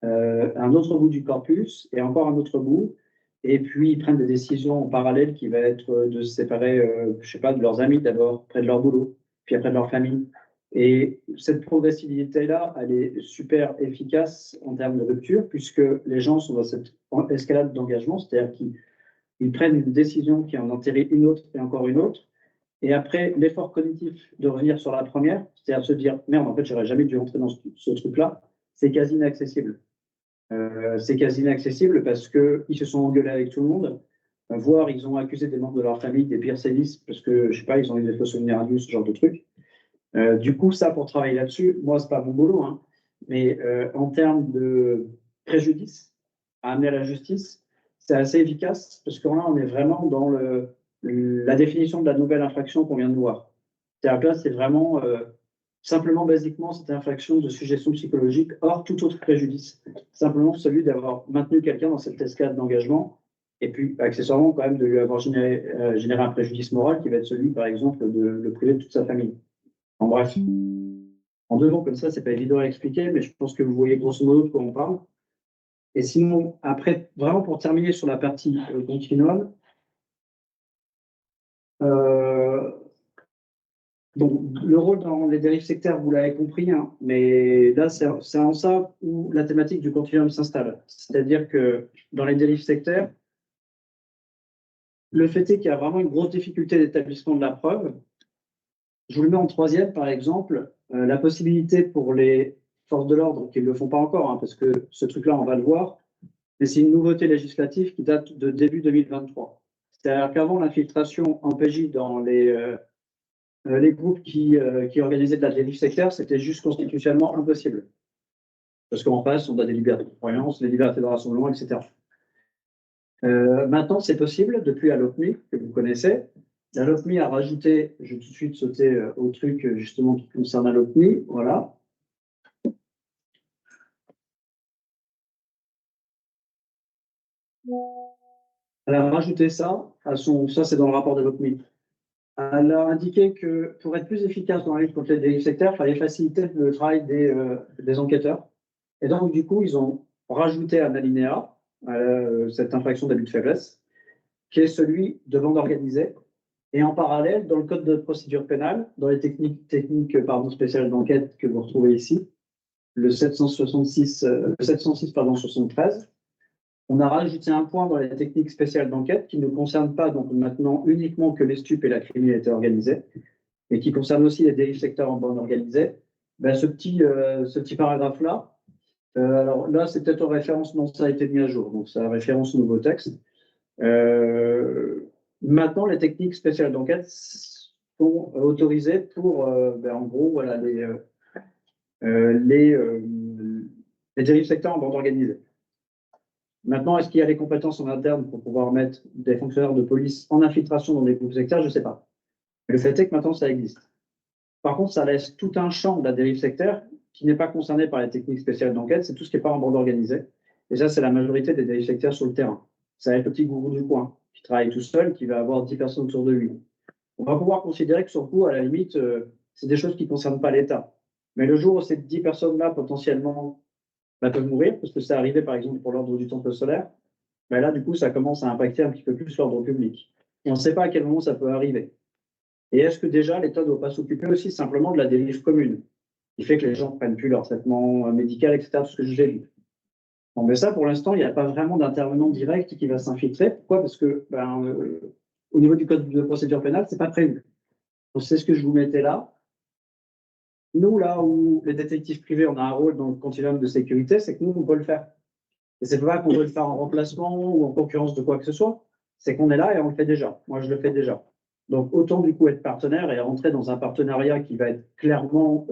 un autre bout du corpus et encore un autre bout. Et puis, ils prennent des décisions en parallèle qui va être de se séparer, je sais pas, de leurs amis d'abord, près de leur boulot, puis après de leur famille. Et cette progressivité-là, elle est super efficace en termes de rupture, puisque les gens sont dans cette escalade d'engagement, c'est-à-dire qu'ils prennent une décision qui en enterre une autre et encore une autre. Et après, l'effort cognitif de revenir sur la première, c'est-à-dire se dire, merde, en fait, j'aurais jamais dû rentrer dans ce truc-là, c'est quasi inaccessible. C'est quasi inaccessible parce qu'ils se sont engueulés avec tout le monde, voire ils ont accusé des membres de leur famille des pires sévices parce que, je sais pas, ils ont eu des faux souvenirs à ce genre de trucs. Du coup, ça, pour travailler là-dessus, moi, c'est pas mon boulot, mais en termes de préjudice à amener à la justice, c'est assez efficace parce que là, on est vraiment dans la définition de la nouvelle infraction qu'on vient de voir. C'est-à-dire que là, c'est vraiment simplement, basiquement, cette infraction de suggestion psychologique, hors tout autre préjudice. Simplement celui d'avoir maintenu quelqu'un dans cette escalade d'engagement et puis, accessoirement, quand même, de lui avoir généré un préjudice moral qui va être celui, par exemple, de le priver de toute sa famille. En bref, en deux mots comme ça, c'est pas évident à expliquer, mais je pense que vous voyez grosso modo de quoi on parle. Et sinon, après, vraiment pour terminer sur la partie continuum, donc, le rôle dans les dérives sectaires, vous l'avez compris, hein, mais là, c'est en ça où la thématique du continuum s'installe. C'est-à-dire que dans les dérives sectaires, le fait est qu'il y a vraiment une grosse difficulté d'établissement de la preuve. Je vous le mets en troisième, par exemple, la possibilité pour les forces de l'ordre, qui ne le font pas encore, hein, parce que ce truc-là, on va le voir, mais c'est une nouveauté législative qui date de début 2023. C'est-à-dire qu'avant l'infiltration en PJ dans les groupes qui organisaient de la dérive sectaire, c'était juste constitutionnellement impossible. Parce qu'en face, on a des libertés de croyance, des libertés de rassemblement, etc. Maintenant, c'est possible depuis la LOPMI, que vous connaissez. La LOPMI a rajouté, je vais tout de suite sauter au truc justement qui concerne la LOPMI, voilà. Elle a rajouté ça, ça c'est dans le rapport de l'OPMI. Elle a indiqué que pour être plus efficace dans la lutte contre les dérives sectaires, il fallait faciliter le travail des enquêteurs. Et donc, du coup, ils ont rajouté un alinéa à cette infraction d'abus de faiblesse, qui est celui de bande organisée. Et en parallèle, dans le code de procédure pénale, dans les techniques spéciales d'enquête que vous retrouvez ici, le 706, 73, on a rajouté un point dans les techniques spéciales d'enquête qui ne concerne pas donc maintenant uniquement que les stupes et la criminalité organisée, mais qui concerne aussi les dérives sectaires en bande organisée. Ben, ce petit paragraphe-là, alors là, c'est peut-être en référence, non, ça a été mis à jour, donc ça référence au nouveau texte. Maintenant, les techniques spéciales d'enquête sont autorisées pour, en gros, voilà, les dérives sectaires en bande organisée. Maintenant, est-ce qu'il y a les compétences en interne pour pouvoir mettre des fonctionnaires de police en infiltration dans des groupes sectaires? Je ne sais pas. Mais le fait est que maintenant, ça existe. Par contre, ça laisse tout un champ de la dérive sectaire qui n'est pas concerné par les techniques spéciales d'enquête. C'est tout ce qui n'est pas en bande organisée. Et ça, c'est la majorité des dérives sectaires sur le terrain. C'est le petit gourou du coin qui travaille tout seul, qui va avoir 10 personnes autour de lui. On va pouvoir considérer que sur le coup, à la limite, c'est des choses qui ne concernent pas l'État. Mais le jour où ces 10 personnes-là, potentiellement, peuvent mourir, parce que c'est arrivé par exemple pour l'ordre du temple solaire, là du coup ça commence à impacter un petit peu plus l'ordre public. Et on ne sait pas à quel moment ça peut arriver. Et est-ce que déjà l'État ne doit pas s'occuper aussi simplement de la dérive commune, qui fait que les gens ne prennent plus leur traitement médical, etc., tout ce que j'ai lu. Bon, mais ça pour l'instant, il n'y a pas vraiment d'intervenant direct qui va s'infiltrer. Pourquoi? Parce que au niveau du code de procédure pénale, ce n'est pas prévu. Donc c'est ce que je vous mettais là. Nous, là où les détectives privés, on a un rôle dans le continuum de sécurité, c'est que nous, on peut le faire. Et c'est pas qu'on veut le faire en remplacement ou en concurrence de quoi que ce soit, c'est qu'on est là et on le fait déjà. Moi, je le fais déjà. Donc, autant du coup être partenaire et rentrer dans un partenariat qui va être clairement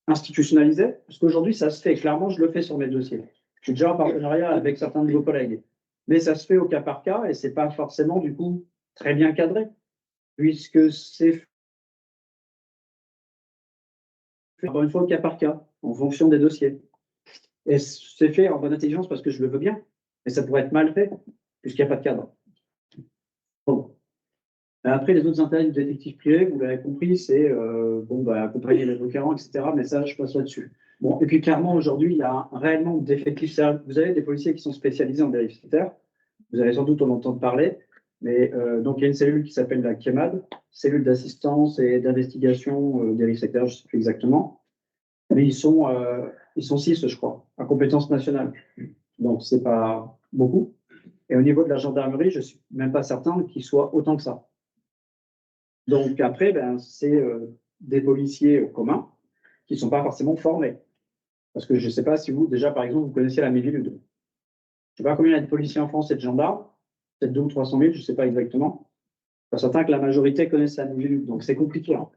institutionnalisé, parce qu'aujourd'hui, ça se fait. Clairement, je le fais sur mes dossiers. Je suis déjà en partenariat avec certains de vos collègues. Mais ça se fait au cas par cas et c'est pas forcément, du coup, très bien cadré, puisque c'est encore une fois au cas par cas, en fonction des dossiers. Et c'est fait en bonne intelligence parce que je le veux bien, mais ça pourrait être mal fait, puisqu'il n'y a pas de cadre. Bon. Après, les autres intérêts du détective privé, vous l'avez compris, c'est accompagner les requérants, etc. Mais ça, je passe là-dessus. Bon, et puis clairement, aujourd'hui, il y a réellement d'effectifs. Vous avez des policiers qui sont spécialisés en dérive sectaire. Vous allez sans doute en entendre parler. Mais donc, il y a une cellule qui s'appelle la KEMAD, cellule d'assistance et d'investigation dérive sectaire, je ne sais plus exactement. Mais ils sont 6, je crois, à compétence nationale. Donc, ce n'est pas beaucoup. Et au niveau de la gendarmerie, je ne suis même pas certain qu'il soit autant que ça. Donc, après, c'est des policiers communs qui ne sont pas forcément formés. Parce que je ne sais pas si vous, déjà, par exemple, vous connaissez la Miviludes. Je ne sais pas combien il y a de policiers en France et de gendarmes, peut-être 200 ou 300 000, je ne sais pas exactement. Je suis certain que la majorité connaissent la Miviludes, donc c'est compliqué. Hein.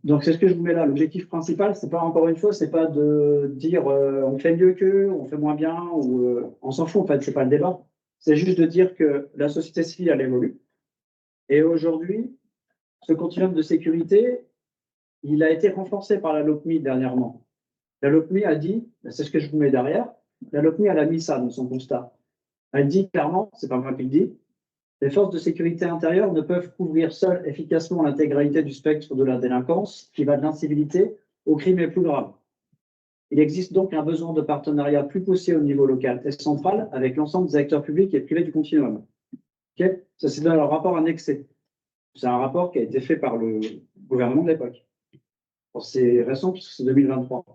Donc, c'est ce que je vous mets là. L'objectif principal, c'est pas, encore une fois, c'est pas de dire on fait mieux qu'eux, on fait moins bien, ou on s'en fout, en fait, c'est pas le débat. C'est juste de dire que la société civile, elle évolue. Et aujourd'hui, ce continuum de sécurité, il a été renforcé par la LOPMI dernièrement. La LOPMI a dit, c'est ce que je vous mets derrière, la LOPMI, elle a mis ça dans son constat. Elle dit clairement, c'est pas moi qui le dis, les forces de sécurité intérieure ne peuvent couvrir seules efficacement l'intégralité du spectre de la délinquance, qui va de l'incivilité au crime les plus graves. Il existe donc un besoin de partenariat plus poussé au niveau local et central avec l'ensemble des acteurs publics et privés du continuum. Okay, ça, c'est dans le rapport annexé. C'est un rapport qui a été fait par le gouvernement de l'époque. C'est récent puisque c'est 2023.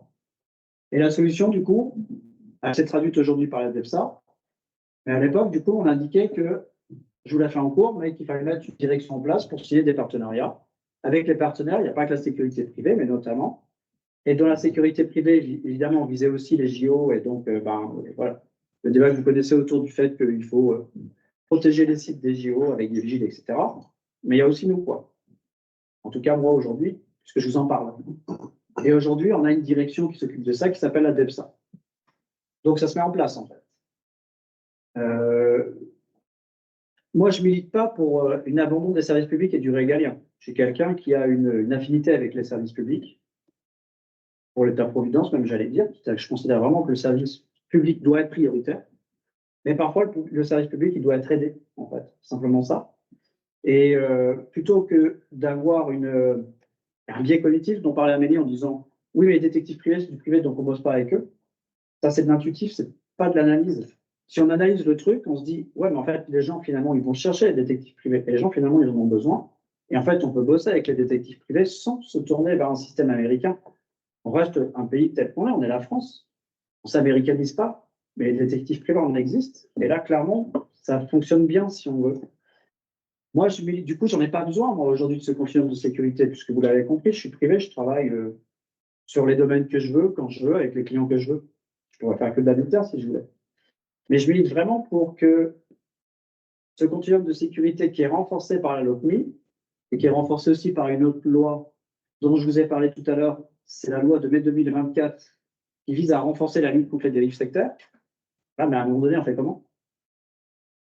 Et la solution, du coup, elle s'est traduite aujourd'hui par la DEPSA. Mais à l'époque, du coup, on indiquait que, je vous la fais en cours, mais qu'il fallait mettre une direction en place pour signer des partenariats. Avec les partenaires, il n'y a pas que la sécurité privée, mais notamment. Et dans la sécurité privée, évidemment, on visait aussi les JO. Et donc, voilà, le débat que vous connaissez autour du fait qu'il faut protéger les sites des JO avec des vigiles, etc. Mais il y a aussi nous, quoi. En tout cas, moi, aujourd'hui, puisque je vous en parle. Et aujourd'hui, on a une direction qui s'occupe de ça, qui s'appelle la DEPSA. Donc, ça se met en place, en fait. Moi, je ne milite pas pour une abandon des services publics et du régalien. Je suis quelqu'un qui a une affinité avec les services publics, pour l'État-providence, même, j'allais dire. Je considère vraiment que le service public doit être prioritaire. Mais parfois, le service public, il doit être aidé, en fait. Simplement ça. Et plutôt que d'avoir un biais cognitif dont parlait Amélie en disant « Oui, mais les détectives privés, c'est du privé, donc on ne bosse pas avec eux », ça, c'est de l'intuitif, c'est pas de l'analyse. Si on analyse le truc, on se dit, ouais, mais en fait, les gens, finalement, ils vont chercher les détectives privés. Et les gens, finalement, ils en ont besoin. Et en fait, on peut bosser avec les détectives privés sans se tourner vers un système américain. On reste un pays tel qu'on est, on est la France. On ne s'américanise pas, mais les détectives privés en existent. Et là, clairement, ça fonctionne bien si on veut. Moi, du coup, j'en ai pas besoin, moi, aujourd'hui, de ce continuum de sécurité, puisque vous l'avez compris, je suis privé, je travaille sur les domaines que je veux, quand je veux, avec les clients que je veux. Je pourrais faire que de la militaire si je voulais. Mais je milite vraiment pour que ce continuum de sécurité qui est renforcé par la LOPMI et qui est renforcé aussi par une autre loi dont je vous ai parlé tout à l'heure, c'est la loi de mai 2024 qui vise à renforcer la lutte contre les dérives sectaires. Ah, mais à un moment donné, on fait comment?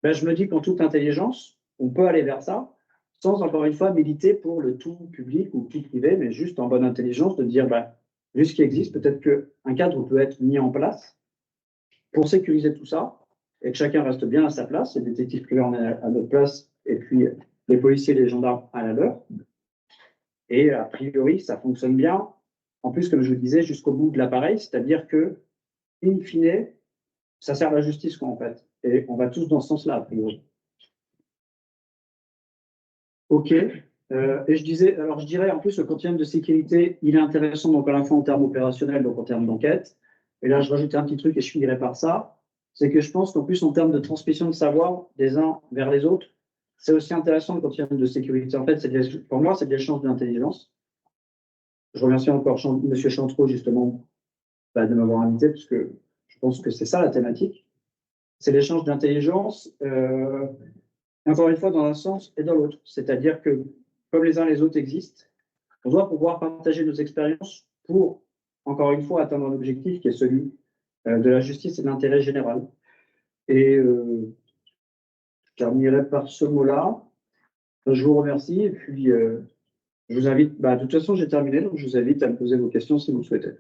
Ben, je me dis qu'en toute intelligence, on peut aller vers ça sans, encore une fois, militer pour le tout public ou tout privé, mais juste en bonne intelligence de dire, ben, vu ce qui existe, peut-être qu'un cadre peut être mis en place pour sécuriser tout ça, et que chacun reste bien à sa place, les détectives privés en à notre place, et puis les policiers et les gendarmes à la leur. Et a priori, ça fonctionne bien. En plus, comme je vous disais, jusqu'au bout de l'appareil, c'est-à-dire que, in fine, ça sert à la justice, quoi, en fait. Et on va tous dans ce sens-là, a priori. OK. Et je dirais, en plus, le continuum de sécurité, il est intéressant, donc à la fois en termes opérationnels, donc en termes d'enquête. Et là, je rajoutais un petit truc et je finirai par ça. C'est que je pense qu'en plus, en termes de transmission de savoir des uns vers les autres, c'est aussi intéressant le continuum de sécurité. En fait, pour moi, c'est de l'échange d'intelligence. Je remercie encore M. Chantreau, justement, de m'avoir invité, parce que je pense que c'est ça la thématique. C'est l'échange d'intelligence, encore une fois, dans un sens et dans l'autre. C'est-à-dire que, comme les uns les autres existent, on doit pouvoir partager nos expériences pour, encore une fois, atteindre un objectif qui est celui de la justice et de l'intérêt général. Et je terminerai par ce mot-là. Je vous remercie et puis je vous invite, de toute façon j'ai terminé, donc je vous invite à me poser vos questions si vous le souhaitez.